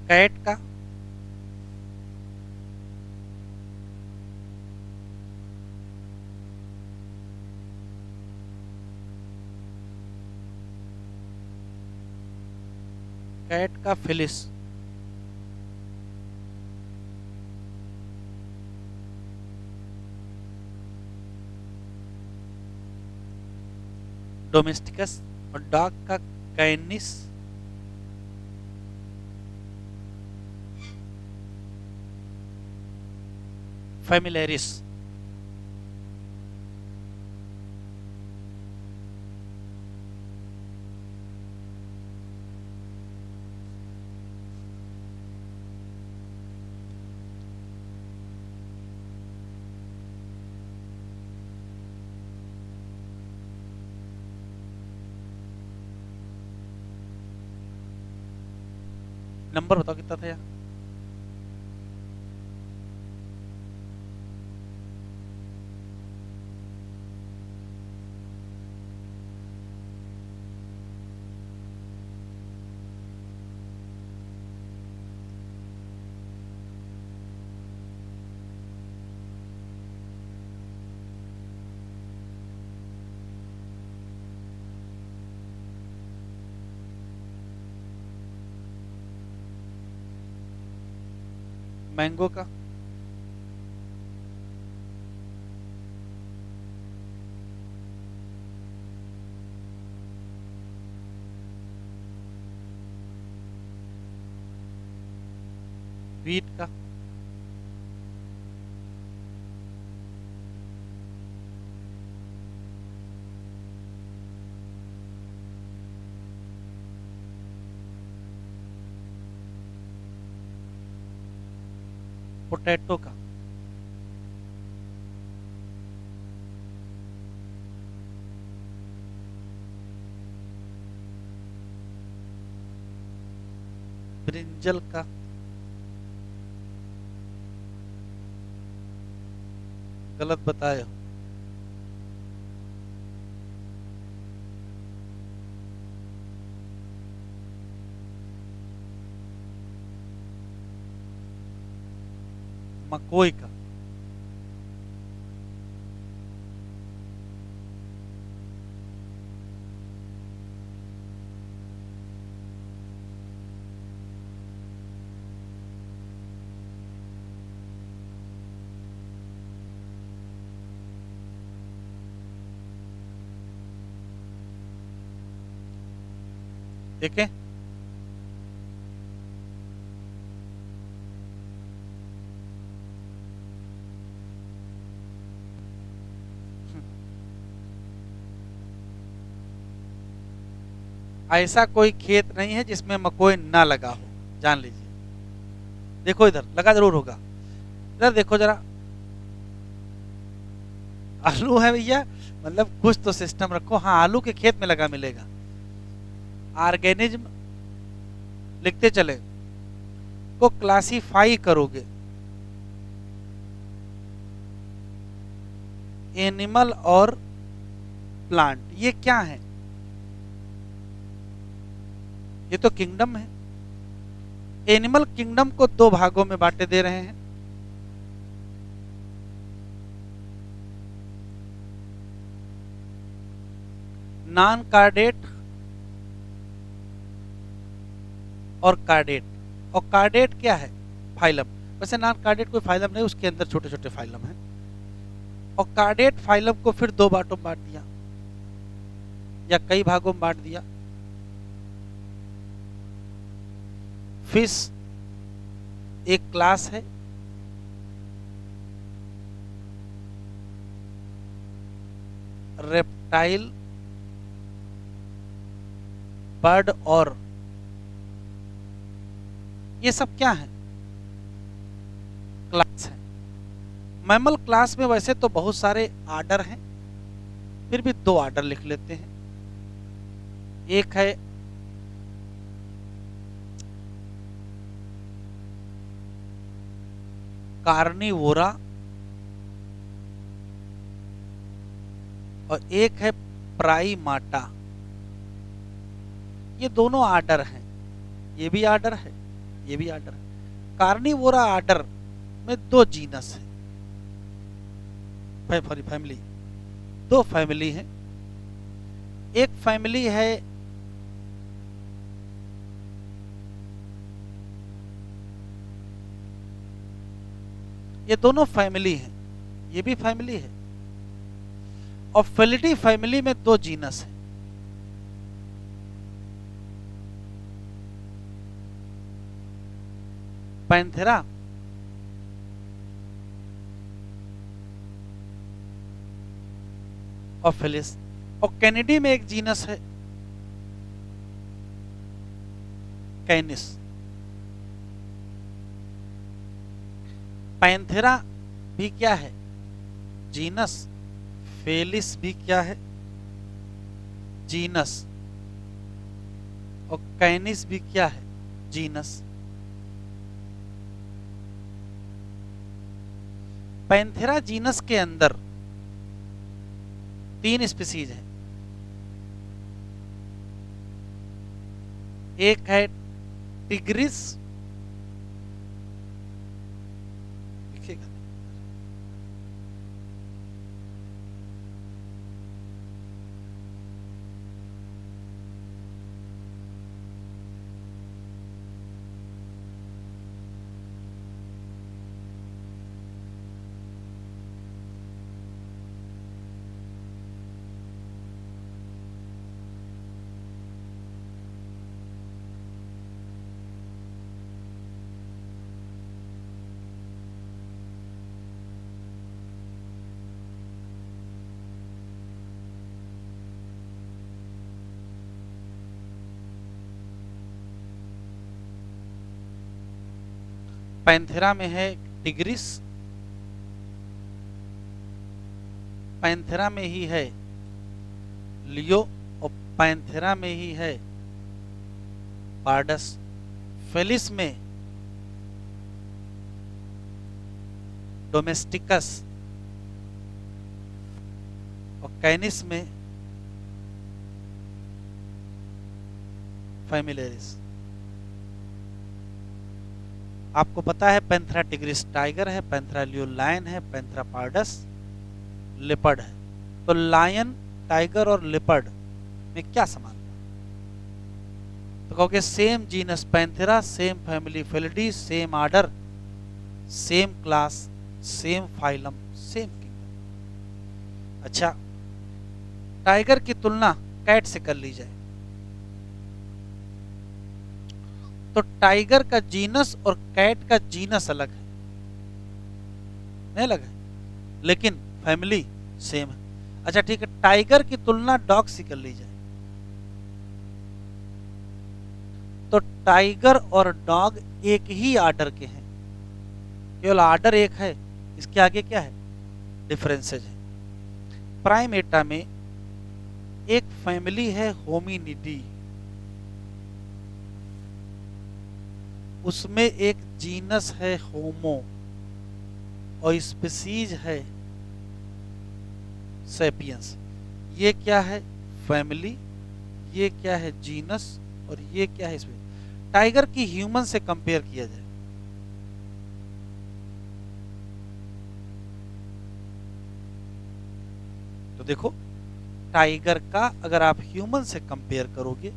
कैट का, कैट का फिलिस, डोमेस्टिकस और डॉग का कैनिस, फेमिलेरिस। नंबर बताओ कितना था यार? मैंगो का, व्हीट का, पोटैटो का, ब्रिंजल का, गलत बताए हो। मकोई का, देखें। ऐसा कोई खेत नहीं है जिसमें मकोई ना लगा हो, जान लीजिए। देखो इधर लगा जरूर होगा, इधर देखो जरा, आलू है भैया, मतलब कुछ तो सिस्टम रखो। हाँ, आलू के खेत में लगा मिलेगा। ऑर्गेनिज्म लिखते चले, को क्लासिफाई करोगे एनिमल और प्लांट, ये क्या है? ये तो किंगडम है। एनिमल किंगडम को दो भागों में बांटे दे रहे हैं। नॉन कार्डेट और कार्डेट। और कार्डेट क्या है? फाइलम। वैसे नॉन कार्डेट कोई फाइलम नहीं, उसके अंदर छोटे छोटे फाइलम हैं। और कार्डेट फाइलम को फिर दो बांटों में बांट दिया, या कई भागों में बांट दिया। फिश एक क्लास है, रेप्टाइल, बर्ड, और ये सब क्या है? क्लास है। मैमल क्लास में वैसे तो बहुत सारे आर्डर हैं, फिर भी दो आर्डर लिख लेते हैं। एक है कार्निवोरा और एक है प्राइमाटा। ये दोनों आर्डर हैं, ये भी आर्डर है, ये भी आर्डर है। कार्निवोरा आर्डर में दो जीनस है, फैमिली, दो फैमिली है। एक फैमिली है ये दोनों फैमिली हैं, ये भी फैमिली है। और फेलिडी फैमिली में दो जीनस है, पैंथेरा और फेलिस। और कैनिडी में एक जीनस है, कैनिस। पैंथेरा भी क्या है? जीनस। फेलिस भी क्या है? जीनस। और कैनिस भी क्या है? जीनस। पैंथेरा जीनस के अंदर तीन स्पीसीज हैं। एक है टिग्रिस, लिखिएगा, पैंथेरा में है टिग्रिस, पैंथेरा में ही है लियो, और पैंथेरा में ही है पार्डस। फेलिस में डोमेस्टिकस, और कैनिस में फैमिलियरिस। आपको पता है पैंथेरा टिग्रिस टाइगर है, पैंथेरा लियो लायन है, पैंथेरा पार्डस लेपर्ड है। तो लायन, टाइगर और लेपर्ड में क्या समानता? तो कहोगे same genus Panthera, same family Felidae, same order, same class, same phylum, same kingdom. अच्छा, टाइगर की तुलना कैट से कर ली जाए तो टाइगर का जीनस और कैट का जीनस अलग है, नहीं अलग है, लेकिन फैमिली सेम है। अच्छा ठीक है, टाइगर की तुलना डॉग से कर ली जाए तो टाइगर और डॉग एक ही आर्डर के हैं, केवल आर्डर एक है, इसके आगे क्या है, डिफरेंसेज है। प्राइमेटा में एक फैमिली है होमिनिडी, उसमें एक जीनस है होमो और स्पीसीज है सेपियंस। ये क्या है, फैमिली, ये क्या है, जीनस, और ये क्या है स्पीसीज। टाइगर की ह्यूमन से कंपेयर किया जाए तो देखो टाइगर का अगर आप ह्यूमन से कंपेयर करोगे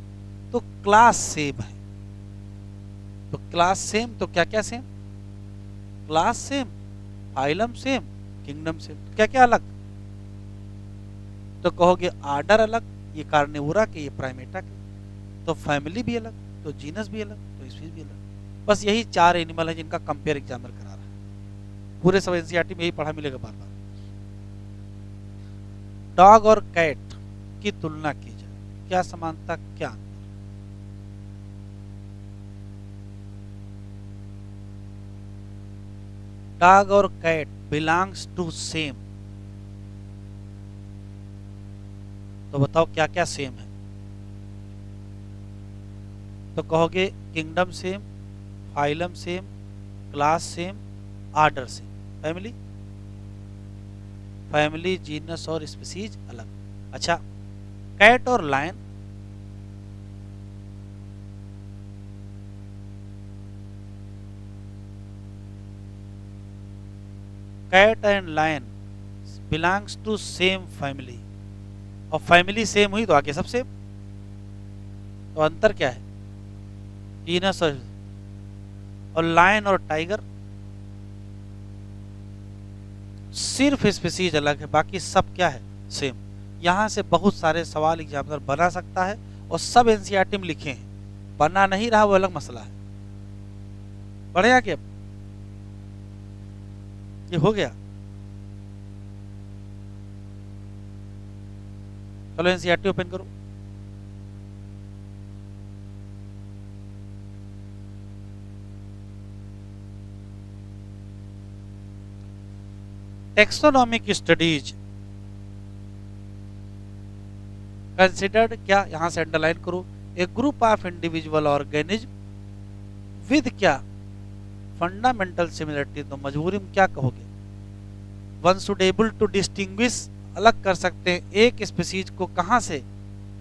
तो क्लास सेम है। तो क्लास सेम तो क्या क्या same, class same, phylum same, kingdom same. क्या क्या अलग, तो कहोगे आर्डर अलग, ये कार्निवोरा के, ये प्राइमेटा के, तो फैमिली भी अलग, तो जीनस भी अलग, तो स्पीशीज भी अलग। बस यही 4 एनिमल है जिनका कंपेयर एग्जामिनर करा रहा है। पूरे सब एनसीईआरटी में यही पढ़ा मिलेगा बार बार। डॉग और कैट की तुलना की जाए, क्या समानता, क्या अंतर? डॉग और कैट बिलोंग्स टू सेम, तो बताओ क्या क्या सेम है? तो कहोगे kingdom same, phylum same, class same, order same, family, family, genus और स्पीसीज अलग। अच्छा, कैट और lion, cat and lion belongs to same family, और फैमिली सेम हुई तो आगे सब सेम। तो अंतर क्या है, जीनस और लायन और टाइगर सिर्फ स्पीसीज अलग है, बाकी सब क्या है, सेम। यहां से बहुत सारे सवाल एग्जामिनर बना सकता है और सब एनसीईआरटी में लिखे हैं, बना नहीं रहा वो अलग मसला है। बढ़िया क्या, ये हो गया। चलो एनसीईआरटी ओपन करो। टेक्सोनॉमिक स्टडीज कंसिडर्ड, क्या यहां से अंडरलाइन करो, a group of individual organism with क्या, फंडामेंटल सिमिलरिटी। तो मजबूरी में क्या कहोगे, one should able to distinguish, अलग कर सकते हैं एक स्पीसीज को कहां से,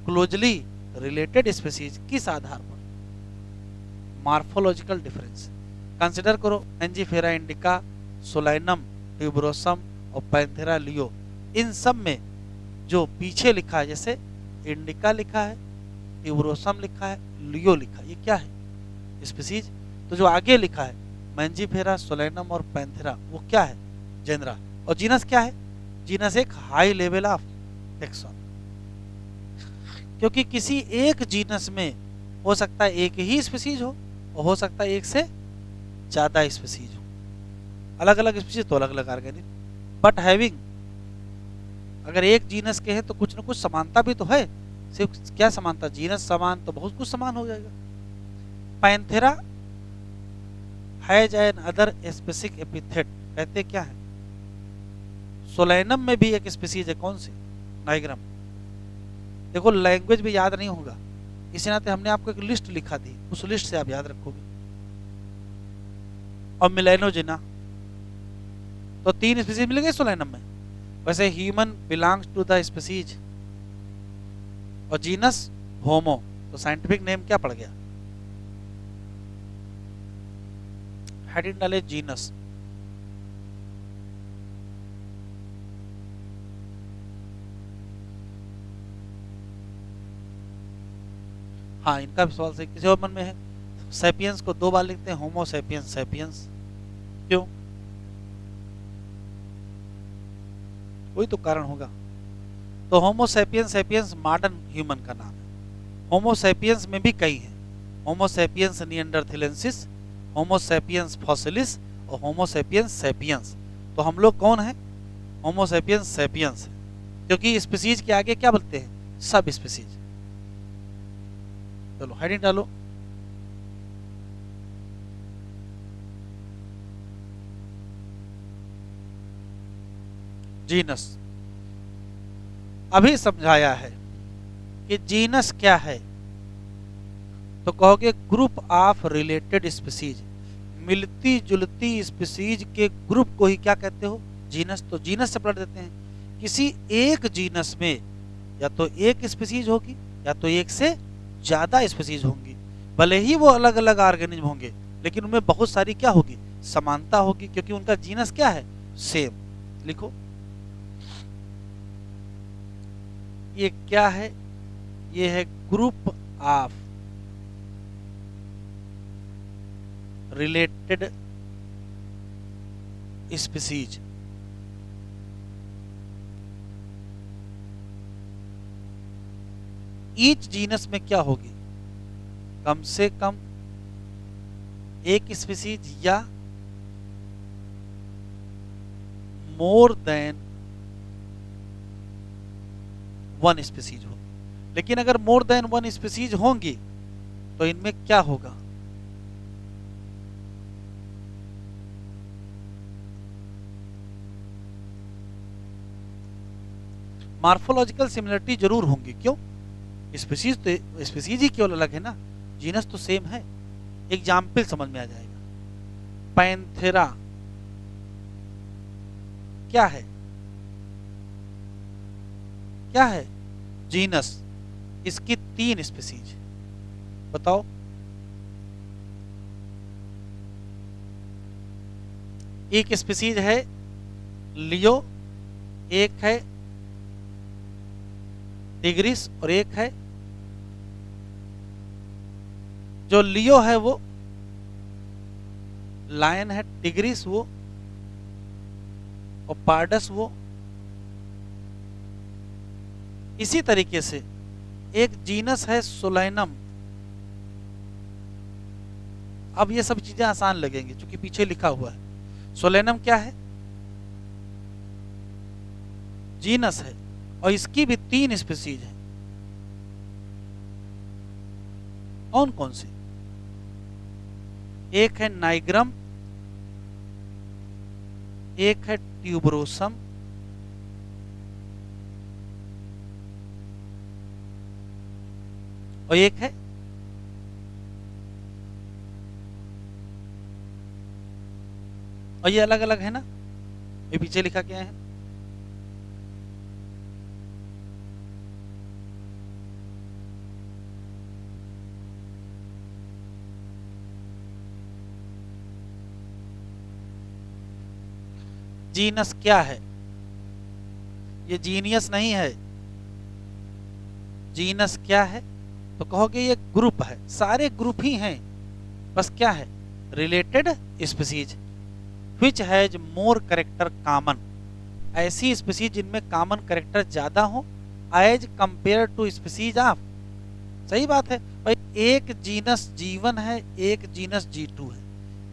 क्लोजली रिलेटेड स्पीसीज, किस आधार पर, मार्फोलॉजिकल डिफरेंस। कंसिडर करो एंजीफेरा इंडिका, सोलाइनम, ट्यूबरोसम और पैंथेरा लियो, इन सब में जो पीछे लिखा है, जैसे इंडिका लिखा है, ट्यूबरोसम लिखा है, लियो लिखा है, ये क्या है, स्पीसीज। तो जो आगे लिखा है मैंजीफेरा, सोलेनम और पैंथेरा, वो क्या है, जेनरा। और जीनस क्या है, जीनस एक हाई लेवल ऑफ टेक्सोन, क्योंकि किसी एक जीनस में हो सकता है एक ही स्पीसीज हो और हो सकता है एक से ज्यादा स्पीसीज हो, अलग अलग स्पीसीज तो अलग अलग ऑर्गेनिज्म, बट हैविंग, अगर एक जीनस के हैं तो कुछ ना कुछ समानता भी तो है। सिर्फ क्या समानता, जीनस समान तो बहुत कुछ समान हो जाएगा। Panthera has an other specific epithet, कहते क्या है? सोलैनम में भी एक स्पीसीज है, कौन सी? नाइग्रम। देखो लैंग्वेज भी याद नहीं होगा, इसी नाते हमने आपको एक लिस्ट लिखा दी, उस लिस्ट से आप याद रखोगे। और मिलेनोजिना, तो 3 स्पीसीज मिल गए सोलैनम में। वैसे human belongs to the species और जीनस होमो, तो साइंटिफिक नेम क्या पड़ गया? हेडिंग डाले जीनस। हाँ, इनका भी सवाल से किसी और मन में है। सैपियंस को 2 बार लिखते हैं, होमो सैपियंस सैपियंस, क्यों? कोई तो कारण होगा। तो Homo sapiens sapiens modern human का नाम है। होमो सैपियंस में भी कई हैं, Homo sapiens neanderthalensis, Homo sapiens फॉसिलिस और होमो सैपियंस सैपियंस। तो हम लोग कौन है? होमो सैपियंस सैपियंस है, क्योंकि स्पीसीज के आगे क्या बोलते हैं? Sub species. चलो हेडिंग डालो। जीनस अभी समझाया है कि जीनस क्या है, तो कहोगे ग्रुप ऑफ रिलेटेड स्पीसीज, मिलती जुलती स्पीसीज के ग्रुप को ही क्या कहते हो? जीनस। तो जीनस से पढ़ देते हैं। किसी एक जीनस में या तो एक स्पीसीज होगी या तो एक से ज्यादा स्पीसीज होंगी, भले ही वो अलग अलग ऑर्गेनिज्म होंगे, लेकिन उनमें बहुत सारी क्या होगी? समानता होगी, क्योंकि उनका जीनस क्या है? सेम। लिखो ये क्या है? ये है group of related species. Each genus में क्या होगी? कम से कम एक स्पीसीज या मोर देन 1 स्पीसीज होगी। लेकिन अगर मोर देन 1 स्पीसीज होंगी तो इनमें क्या होगा? मॉर्फोलॉजिकल सिमिलरिटी जरूर होंगी। क्यों? स्पीसीज तो स्पीसीज ही केवल अलग है ना, जीनस तो सेम है। एग्जाम्पल समझ में आ जाएगा। पैंथेरा क्या है? क्या है? जीनस। इसकी 3 स्पीसीज, बताओ। एक स्पीसीज है लियो, एक है टिग्रिस और एक है, जो लियो है वो लायन है, टिग्रिस वो, और पार्डस वो। इसी तरीके से एक जीनस है सोलैनम। अब ये सब चीजें आसान लगेंगी क्योंकि पीछे लिखा हुआ है। सोलैनम क्या है? जीनस है और इसकी भी 3 स्पीसीज है। कौन कौन सी? एक है नाइग्रम, एक है ट्यूबरोसम, और एक है और ये अलग अलग है ना, ये पीछे लिखा क्या है? जीनस क्या है? ये जीनियस नहीं है। जीनस क्या है? तो कहोगे ये ग्रुप है, सारे ग्रुप ही हैं, बस क्या है? Related species which has more character common. ऐसी स्पीसीज जिनमें कॉमन कैरेक्टर ज्यादा हो as compare to species of. सही बात है भाई। एक जीनस G1 है, एक जीनस G2 है,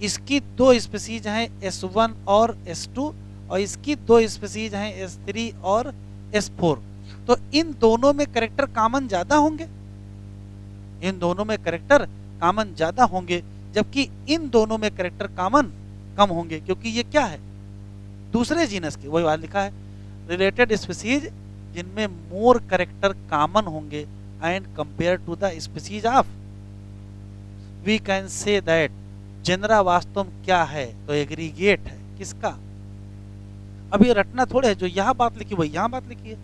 इसकी 2 स्पीसीज हैं S1 और S2, और इसकी 2 स्पीसीज हैं S3 और S4। तो इन दोनों में कैरेक्टर कॉमन ज्यादा होंगे, इन दोनों में कैरेक्टर कॉमन ज्यादा होंगे, जबकि इन दोनों में कैरेक्टर कॉमन कम होंगे, क्योंकि ये क्या है, दूसरे जीनस के। वही बात लिखा है, रिलेटेड स्पीसीज जिनमें मोर कैरेक्टर कॉमन होंगे and compare to the species of, we can say that genera वास्तव में क्या है, तो एग्रीगेट है किसका। अब ये रटना थोड़े है, जो यहाँ बात लिखी वही यहाँ बात लिखी है।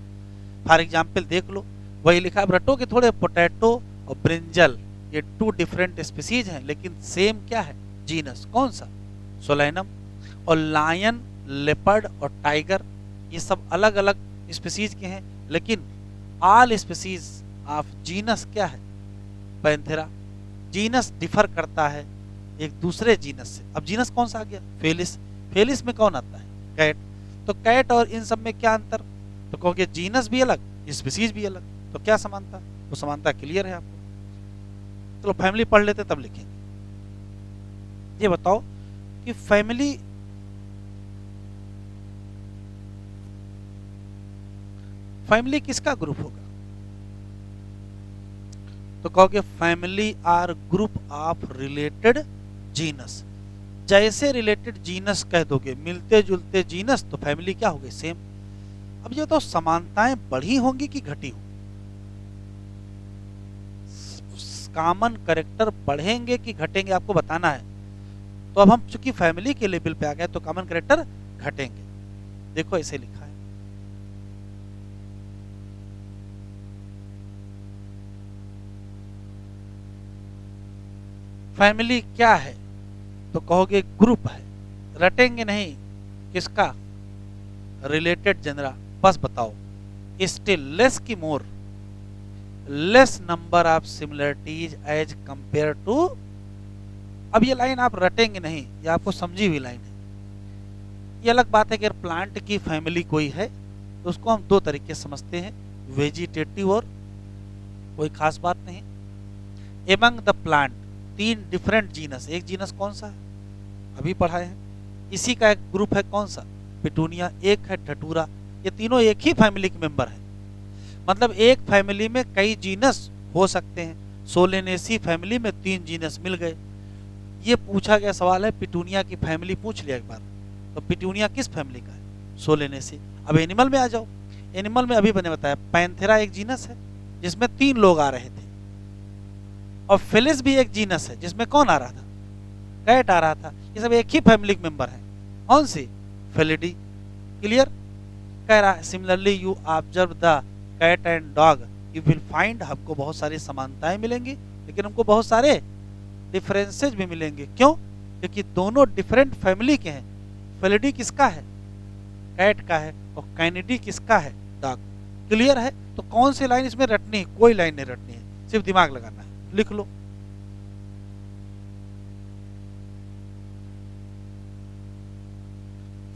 फॉर एग्जाम्पल देख लो, वही लिखा है, अब रटो के थोड़े, पोटैटो और ब्रिंजल ये 2 डिफरेंट स्पीसीज हैं, लेकिन सेम क्या है, जीनस। कौन सा, सोलैनम। और लायन, लेपर्ड और टाइगर ये सब अलग अलग स्पीसीज के हैं, लेकिन ऑल स्पीसीज ऑफ जीनस क्या है, पैंथेरा। जीनस डिफर करता है एक दूसरे जीनस से। अब जीनस कौन सा आ गया, फेलिस। फेलिस में कौन आता है, कैट। तो कैट और इन सब में क्या अंतर, तो कहोगे जीनस भी अलग, स्पीसीज भी अलग, तो क्या समानता, वो समानता क्लियर है आपको। चलो फैमिली पढ़ लेते तब लिखेंगे। ये बताओ कि फैमिली किसका ग्रुप होगा, तो कहोगे family are group of related genus. जैसे रिलेटेड जीनस कह दोगे, मिलते जुलते जीनस, तो फैमिली क्या होगी, सेम। अब ये तो समानताएं बढ़ी होंगी कि घटी होंगी, कॉमन कैरेक्टर बढ़ेंगे कि घटेंगे आपको बताना है। तो अब हम चूंकि फैमिली के लेवल पे आ गए तो कॉमन कैरेक्टर घटेंगे। देखो ऐसे लिखा है, फैमिली क्या है, तो कहोगे ग्रुप है, रटेंगे नहीं, किसका, रिलेटेड जेनरा। बस बताओ, स्टिल लेस की more, less number of similarities as compare to. अब ये लाइन आप रटेंगे नहीं, ये आपको समझी हुई लाइन है। ये अलग बात है कि अगर प्लांट की फैमिली कोई है तो उसको हम 2 तरीके से समझते हैं, वेजिटेटिव और, कोई खास बात नहीं। Among the plant 3 different genus, एक जीनस कौन सा है, अभी पढ़ाए हैं। इसी का एक ग्रुप है कौन सा, पिटूनिया, एक है धतूरा। ये तीनों एक ही फैमिली के मेंबर हैं, मतलब एक फैमिली में कई जीनस हो सकते हैं। सोलेनेसी फैमिली में 3 जीनस मिल गए। ये पूछा गया सवाल है, पिटूनिया की फैमिली पूछ लिया एक बार, तो पिटूनिया किस फैमिली का है, सोलेनेसी। अब एनिमल में आ जाओ, एनिमल में अभी मैंने बताया पैंथेरा एक जीनस है जिसमें 3 लोग आ रहे थे, और फिलिस भी एक जीनस है जिसमें कौन आ रहा था, कैट आ रहा था। ये सब एक ही फैमिली के मेंबर हैं, कौन सी, फेलिडी। क्लियर। कह रहा है similarly you observe the cat and dog you will find, हमको बहुत सारी समानताएं मिलेंगी लेकिन हमको बहुत सारे डिफरेंसेज भी मिलेंगे। क्यों, क्योंकि दोनों डिफरेंट फैमिली के हैं। फेलिडी किसका है, कैट का है, और कैनिडी किसका है, डॉग। क्लियर है। तो कौन सी लाइन इसमें रटनी है, कोई लाइन नहीं रटनी है, सिर्फ दिमाग लगाना है, लिख लो।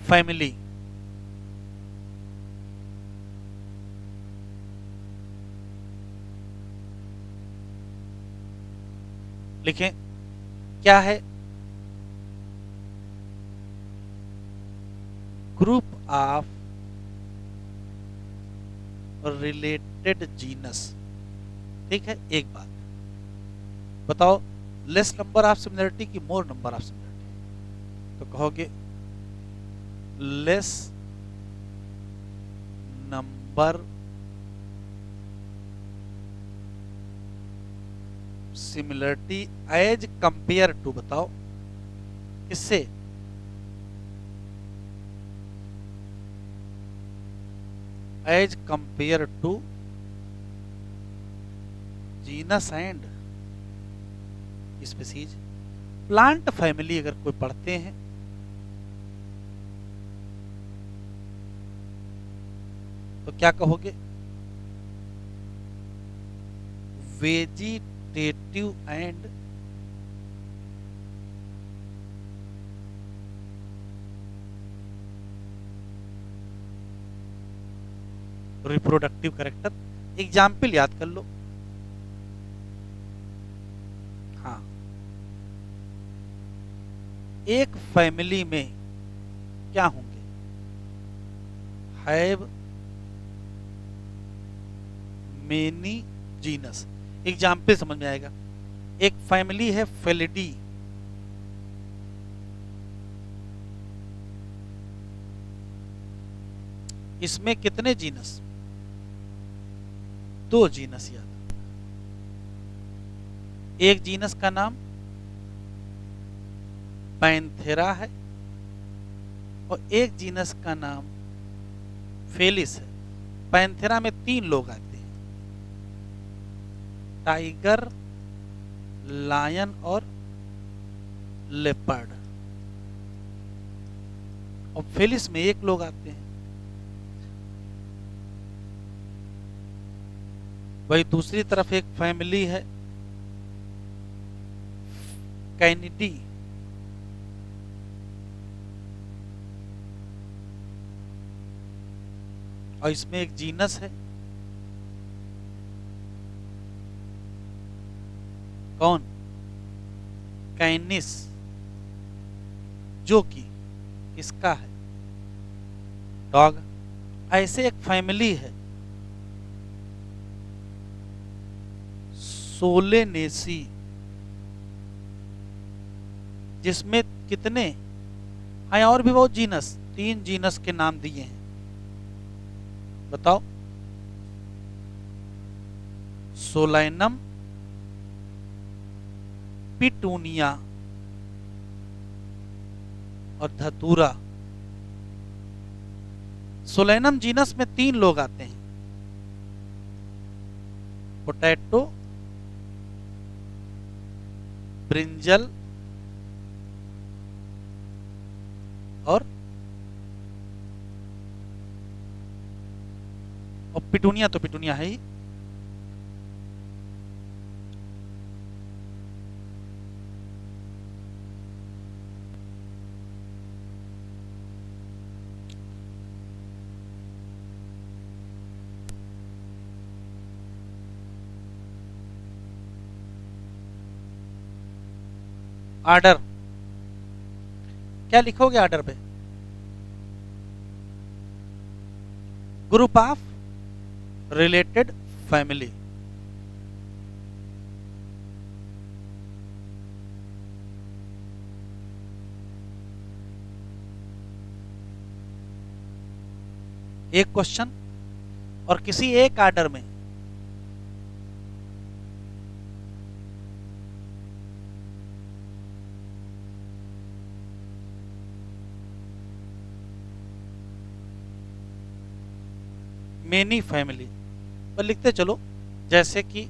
फैमिली लिखें, क्या है, ग्रुप ऑफ रिलेटेड जीनस। ठीक है, एक बात बताओ, लेस नंबर ऑफ सिमिलरिटी की मोर नंबर ऑफ सिमिलरिटी, तो कहोगे less number similarity as compare to, बताओ किससे, as compare to genus and species. Plant family अगर कोई पढ़ते हैं तो क्या कहोगे, vegetative and reproductive character. Example याद कर लो, हाँ, एक फैमिली में क्या होंगे, हैव मेनी जीनस। एग्जाम्पल समझ में आएगा, एक फैमिली है फेलिडी इसमें कितने जीनस? 2 जीनस याद रखना। एक जीनस का नाम पैंथेरा है और एक जीनस का नाम फेलिस है। पैंथेरा में 3 लोग आते हैं, टाइगर, लायन और लेपर्ड। और फेलिस में 1 लोग आते हैं। वही दूसरी तरफ एक फैमिली है कैनिडी, और इसमें एक जीनस है कौन? कैनिस, जो कि किसका है? डॉग। ऐसे एक फैमिली है सोलेनेसी, जिसमें कितने? हाँ, और भी बहुत जीनस, 3 जीनस के नाम दिए हैं, बताओ। सोलैनम, पिटूनिया और धतूरा। सोलैनम जीनस में 3 लोग आते हैं, पोटैटो, ब्रिंजल और पिटूनिया। तो पिटूनिया है ही। आर्डर क्या लिखोगे आर्डर पे? Group of related family. एक क्वेश्चन और किसी एक आर्डर में मेनी फैमिली पर लिखते चलो। जैसे कि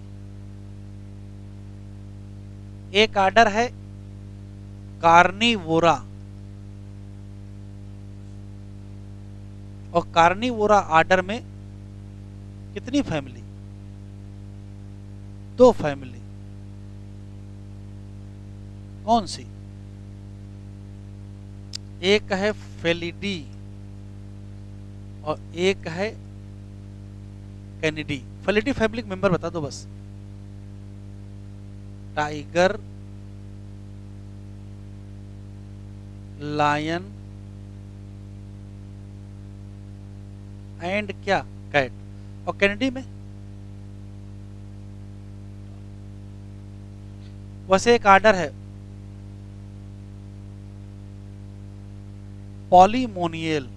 एक आर्डर है कार्निवोरा, और कार्निवोरा आर्डर में कितनी फैमिली? 2 फैमिली। कौन सी? एक है फेलिडी और एक है कैनिडी। फेलिडी फैमिली मेंबर बता दो बस। टाइगर, लायन एंड क्या? कैट। और कैनेडी में वैसे एक आर्डर है पॉलीमोनियल,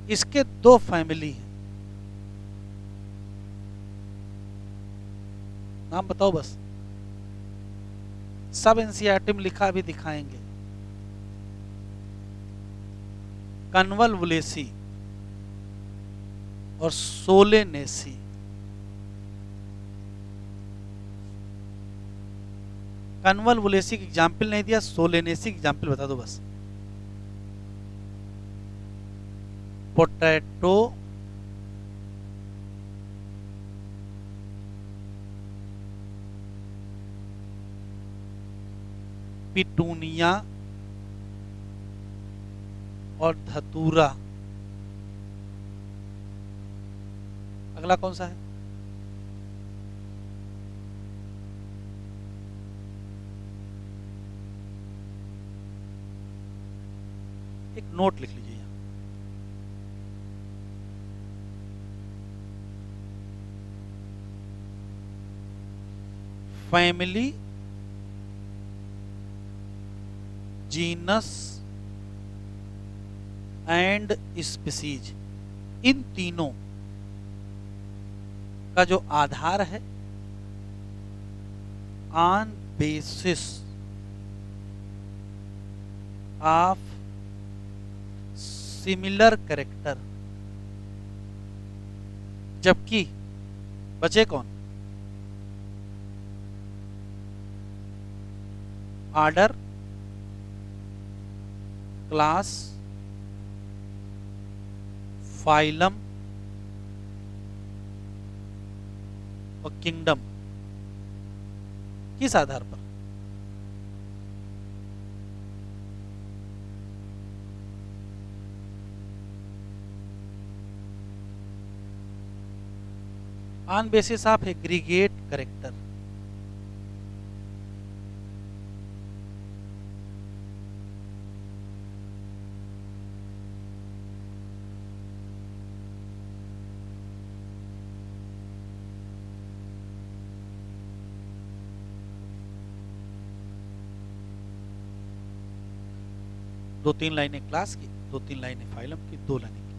इसके 2 फैमिली हैं। नाम बताओ बस। सब एनसीईआरटी में लिखा भी दिखाएंगे। कन्वल्वुलेसी और सोलेनेसी। कन्वल्वुलेसी की एग्जाम्पल नहीं दिया, सोलेनेसी की एग्जाम्पल बता दो बस। पोटैटो, पिटूनिया और धतूरा। अगला कौन सा है? एक नोट लिख लीजिए यहां। फैमिली जीनस एंड स्पीसीज, इन तीनों का जो आधार है on basis of similar character, जबकि बचे कौन? ऑर्डर, क्लास, फाइलम और किंगडम। किस आधार पर? On basis of aggregate character. दो तीन लाइनें क्लास की, दो तीन लाइनें फाइलम की, दो लाइनें की।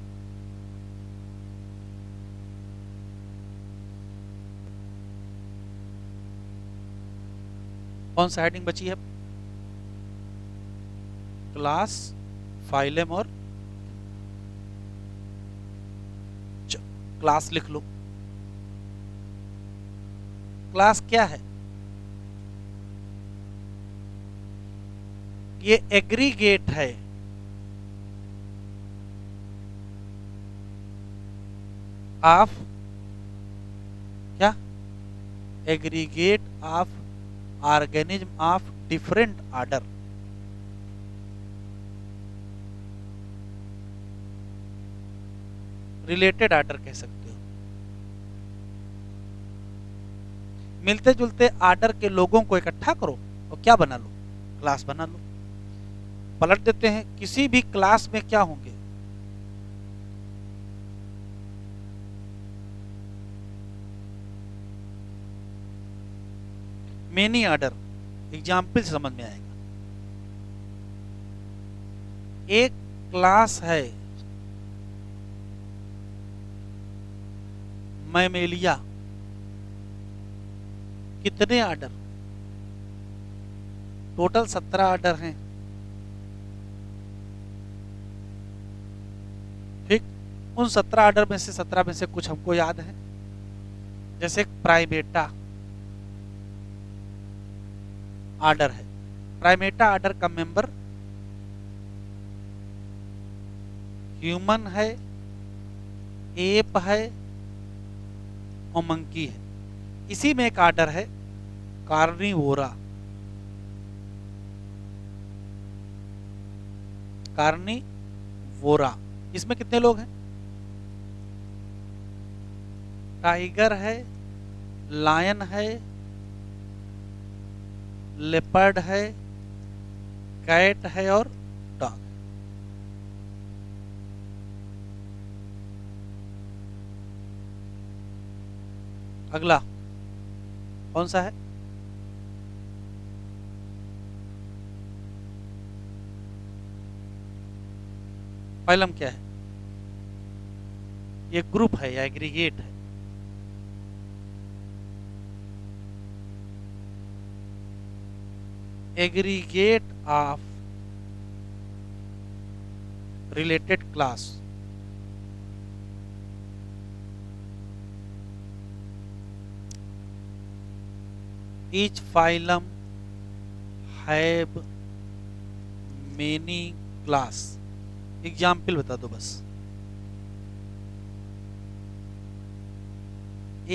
कौन सा हेडिंग बची है? क्लास, फाइलम और क्लास लिख लो। क्लास क्या है? ये एग्रीगेट है ऑफ क्या? Aggregate of organism of different order. Related order कह सकते हो। मिलते जुलते ऑर्डर के लोगों को इकट्ठा करो और क्या बना लो? क्लास बना लो। पलट देते हैं, किसी भी क्लास में क्या होंगे? Many order. एग्जाम्पल से समझ में आएगा। एक क्लास है मैमेलिया, कितने ऑर्डर? टोटल 17 ऑर्डर हैं। ठीक, उन 17 ऑर्डर में से 17 में से कुछ हमको याद है, जैसे प्राइमेटा ऑर्डर है। प्राइमेटा ऑर्डर का मेंबर ह्यूमन है, एप है और मंकी है। इसी में एक ऑर्डर है कार्निवोरा। कार्निवोरा, इसमें कितने लोग हैं? टाइगर है, लायन है, लेपर्ड है, कैट है और डॉग। अगला कौन सा है? फाइलम क्या है? ये ग्रुप है या एग्रीगेट है? Aggregate of related class. Each phylum have many class। Example बता दो बस।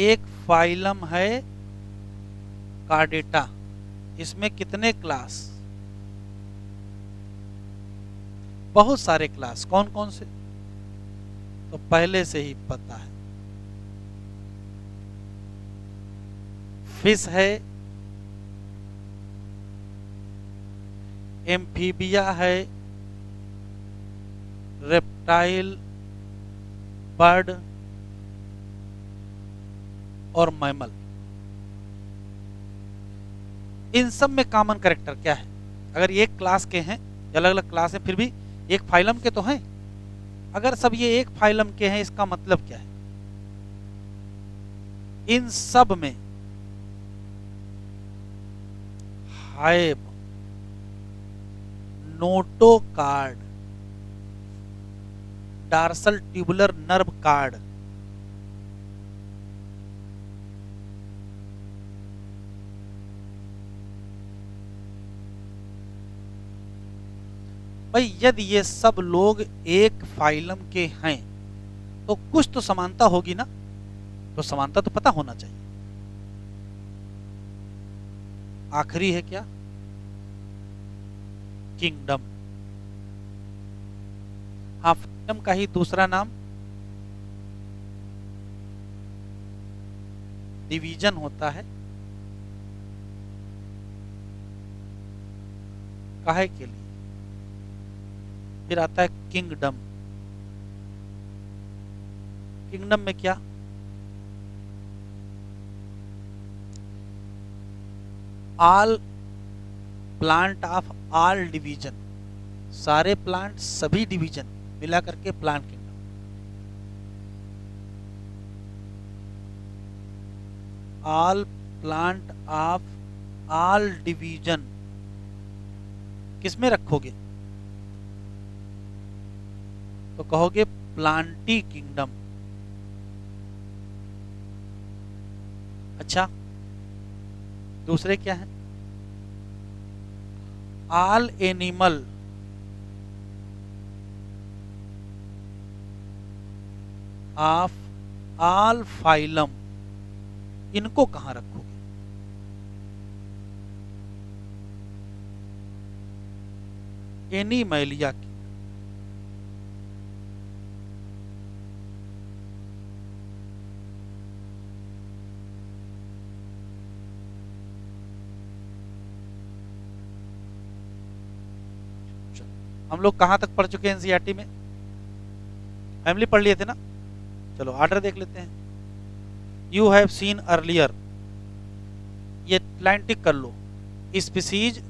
एक फाइलम है कार्डेटा, इसमें कितने क्लास? बहुत सारे क्लास। कौन कौन से? तो पहले से ही पता है। फिश है, एम्फीबिया है, रेप्टाइल, बर्ड और मैमल। इन सब में कॉमन कैरेक्टर क्या है? अगर एक क्लास के हैं अलग अलग क्लास हैं, फिर भी एक फाइलम के तो हैं। अगर सब ये एक फाइलम के हैं, इसका मतलब क्या है? इन सब में HYBE, notochord, dorsal tubular nerve card, भाई यदि ये सब लोग एक फाइलम के हैं तो कुछ तो समानता होगी ना, तो समानता तो पता होना चाहिए। आखिरी है क्या? किंगडम। हाँ, फाइलम का ही दूसरा नाम डिवीजन होता है। काहे के लिए? फिर आता है किंगडम। किंगडम में क्या? All plant of all division, सारे प्लांट सभी डिवीजन मिला करके plant kingdom. All plant of all division किसमें रखोगे? तो कहोगे प्लांटी किंगडम। अच्छा, दूसरे क्या है? All animal of all phylum, इनको कहां रखोगे? एनिमैलिया की। हम लोग कहां तक पढ़ चुके हैं एनसीईआरटी में? फैमिली पढ़ लिए थे ना। चलो आर्डर देख लेते हैं। यू हैव सीन अर्लियर, ये लाइन टिक कर लो। स्पीसीज,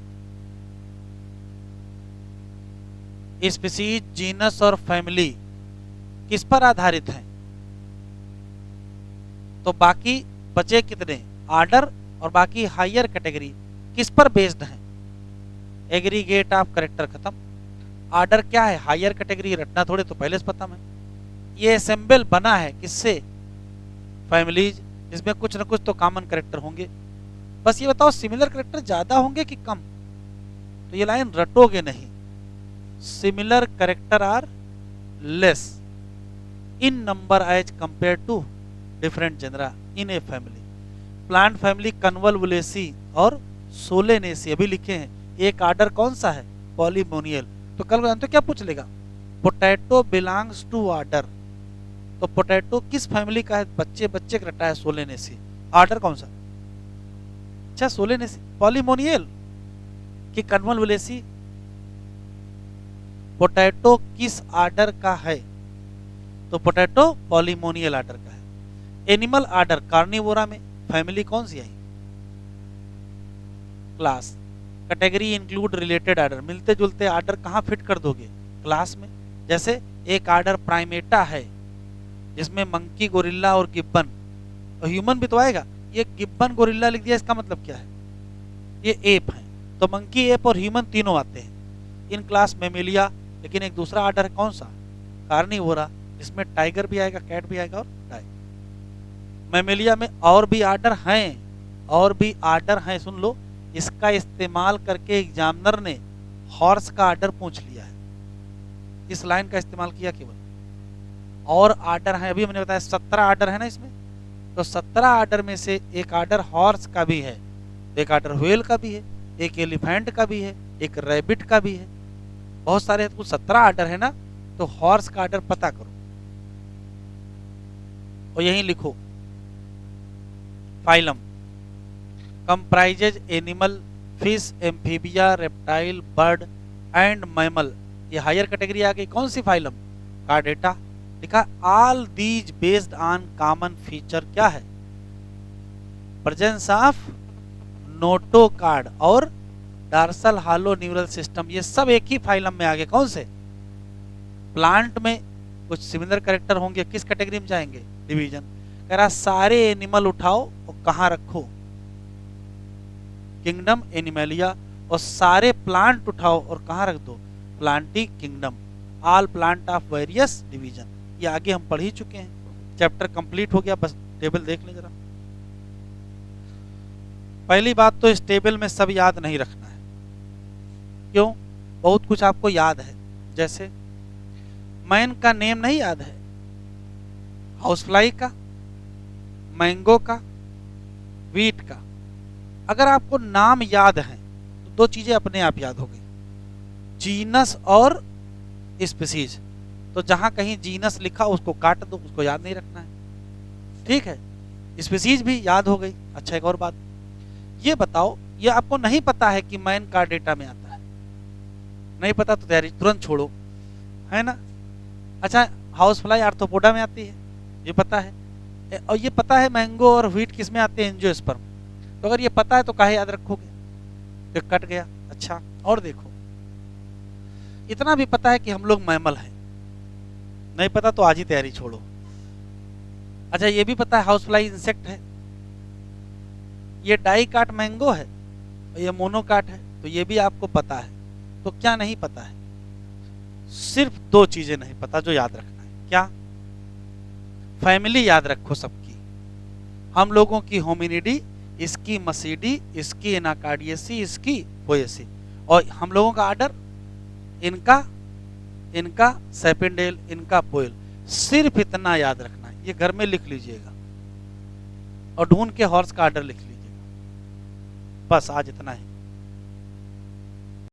स्पीसीज, जीनस और फैमिली किस पर आधारित हैं? तो बाकी बचे कितने? आर्डर और बाकी हायर कैटेगरी किस पर बेस्ड हैं? एग्रीगेट ऑफ कैरेक्टर खत्म। आर्डर क्या है? हायर कैटेगरी, रटना थोड़े तो पहले से पता है। ये असेंबल बना है किससे? फैमिलीज, इसमें कुछ ना कुछ तो कॉमन कैरेक्टर होंगे। बस ये बताओ सिमिलर कैरेक्टर ज्यादा होंगे कि कम? तो ये लाइन रटोगे नहीं। Similar character are less in number as compare to different genera in a family. Plant family convolvulaceae और सोलेनेसी अभी लिखे हैं। एक आर्डर कौन सा है? पॉलीमोनियल। तो कल जानते हो क्या पूछ लेगा? पोटैटो बिलोंग्स टू आर्डर, तो पोटैटो किस फैमिली का है? बच्चे बच्चे का रटा है सोलेनेसी। आर्डर कौन सा? अच्छा सोलेनेसी। पॉलीमोनियल कि कन्वोल्वुलेसी? पोटैटो किस आर्डर का है? तो पोटैटो पॉलीमोनियल आर्डर का है। एनिमल आर्डर कार्निवोरा में फैमिली कौन सी आई? Class. Category include related order, मिलते जुलते आर्डर कहां फिट कर दोगे? क्लास में। जैसे एक आर्डर प्राइमेटा है जिसमें मंकी, गोरिल्ला और गिब्बन, और ह्यूमन भी तो आएगा। ये गिब्बन गोरिल्ला लिख दिया, इसका मतलब क्या है? ये एप है, तो मंकी, एप और ह्यूमन तीनों आते हैं इन क्लास मेमेलिया। लेकिन एक दूसरा आर्डर है कौन सा? कार्निवोरा, जिसमें टाइगर भी आएगा, कैट भी आएगा और टाइगर। मेमेलिया में और भी आर्डर हैं, और भी आर्डर हैं, सुन लो। इसका इस्तेमाल करके एग्जामिनर ने हॉर्स का आर्डर पूछ लिया है। इस लाइन का इस्तेमाल किया केवल। और आर्डर है, अभी मैंने बताया 17 आर्डर है ना इसमें, तो 17 आर्डर में से एक आर्डर हॉर्स का भी है, एक आर्डर व्हेल का भी है, एक एलिफेंट का भी है, एक रैबिट का भी है। बहुत सारे, कुछ 17 आर्डर है ना, तो हॉर्स का आर्डर पता करो और यहीं लिखो। Phylum comprises animal, fish, amphibia, reptile, bird and mammal. ये हायर कैटेगरी आ गई। कौन सी फाइलम? कार्डेटा। लिखा all these based on common feature क्या है? प्रेजेंस ऑफ नोटोकार्ड और डार्सल हालो न्यूरल सिस्टम, ये सब एक ही फाइलम में आ गए। कौन से? प्लांट में कुछ सिमिलर कैरेक्टर होंगे, किस कैटेगरी में जाएंगे? डिवीजन। कह रहा सारे एनिमल उठाओ और कहाँ रखो? Kingdom Animalia. और सारे प्लांट उठाओ और कहाँ रख दो? Plantae kingdom. All plant of various division. ये आगे हम पढ़ ही चुके हैं, चैप्टर कंप्लीट हो गया, बस टेबल देख लें जरा। पहली बात तो इस टेबल में सब याद नहीं रखना है। क्यों? बहुत कुछ आपको याद है, जैसे मैन का नेम नहीं याद है, हाउस फ्लाई का, मैंगो का, वीट का। अगर आपको नाम याद है तो दो चीजें अपने आप याद हो गई, जीनस और स्पीसीज। तो जहां कहीं जीनस लिखा उसको काट दो, उसको याद नहीं रखना है, ठीक है। स्पीसीज भी याद हो गई। अच्छा, एक और बात ये बताओ, ये आपको नहीं पता है कि मैन का डेटा में आता है? नहीं पता तो तैयारी तुरंत छोड़ो, है ना। अच्छा, हाउस फ्लाई आर्थ्रोपोडा में आती है, ये पता है। और ये पता है मैंगो और व्हीट किस में आते हैं? एंजियोस्पर्म। तो अगर ये पता है तो काहे याद रखोगे? तो कट गया। अच्छा, और देखो, इतना भी पता है कि हम लोग मैमल हैं, नहीं पता तो आज ही तैयारी छोड़ो। अच्छा, ये भी पता है हाउस फ्लाई इंसेक्ट है, ये डाई काट मैंगो है और ये मोनोकाट है, तो ये भी आपको पता है। तो क्या नहीं पता है? सिर्फ दो चीजें नहीं पता जो याद रखना है। क्या? फैमिली याद रखो सबकी। हम लोगों की होमिनिडी, इसकी मसीडी, इसकी एनाकार्डियसी, इसकी पोएसी। और हम लोगों का आर्डर, इनका सेपेंडेल, इनका पोएल। सिर्फ इतना याद रखना है, ये घर में लिख लीजिएगा और ढूंढ के हॉर्स का आर्डर लिख लीजिएगा। बस आज इतना है।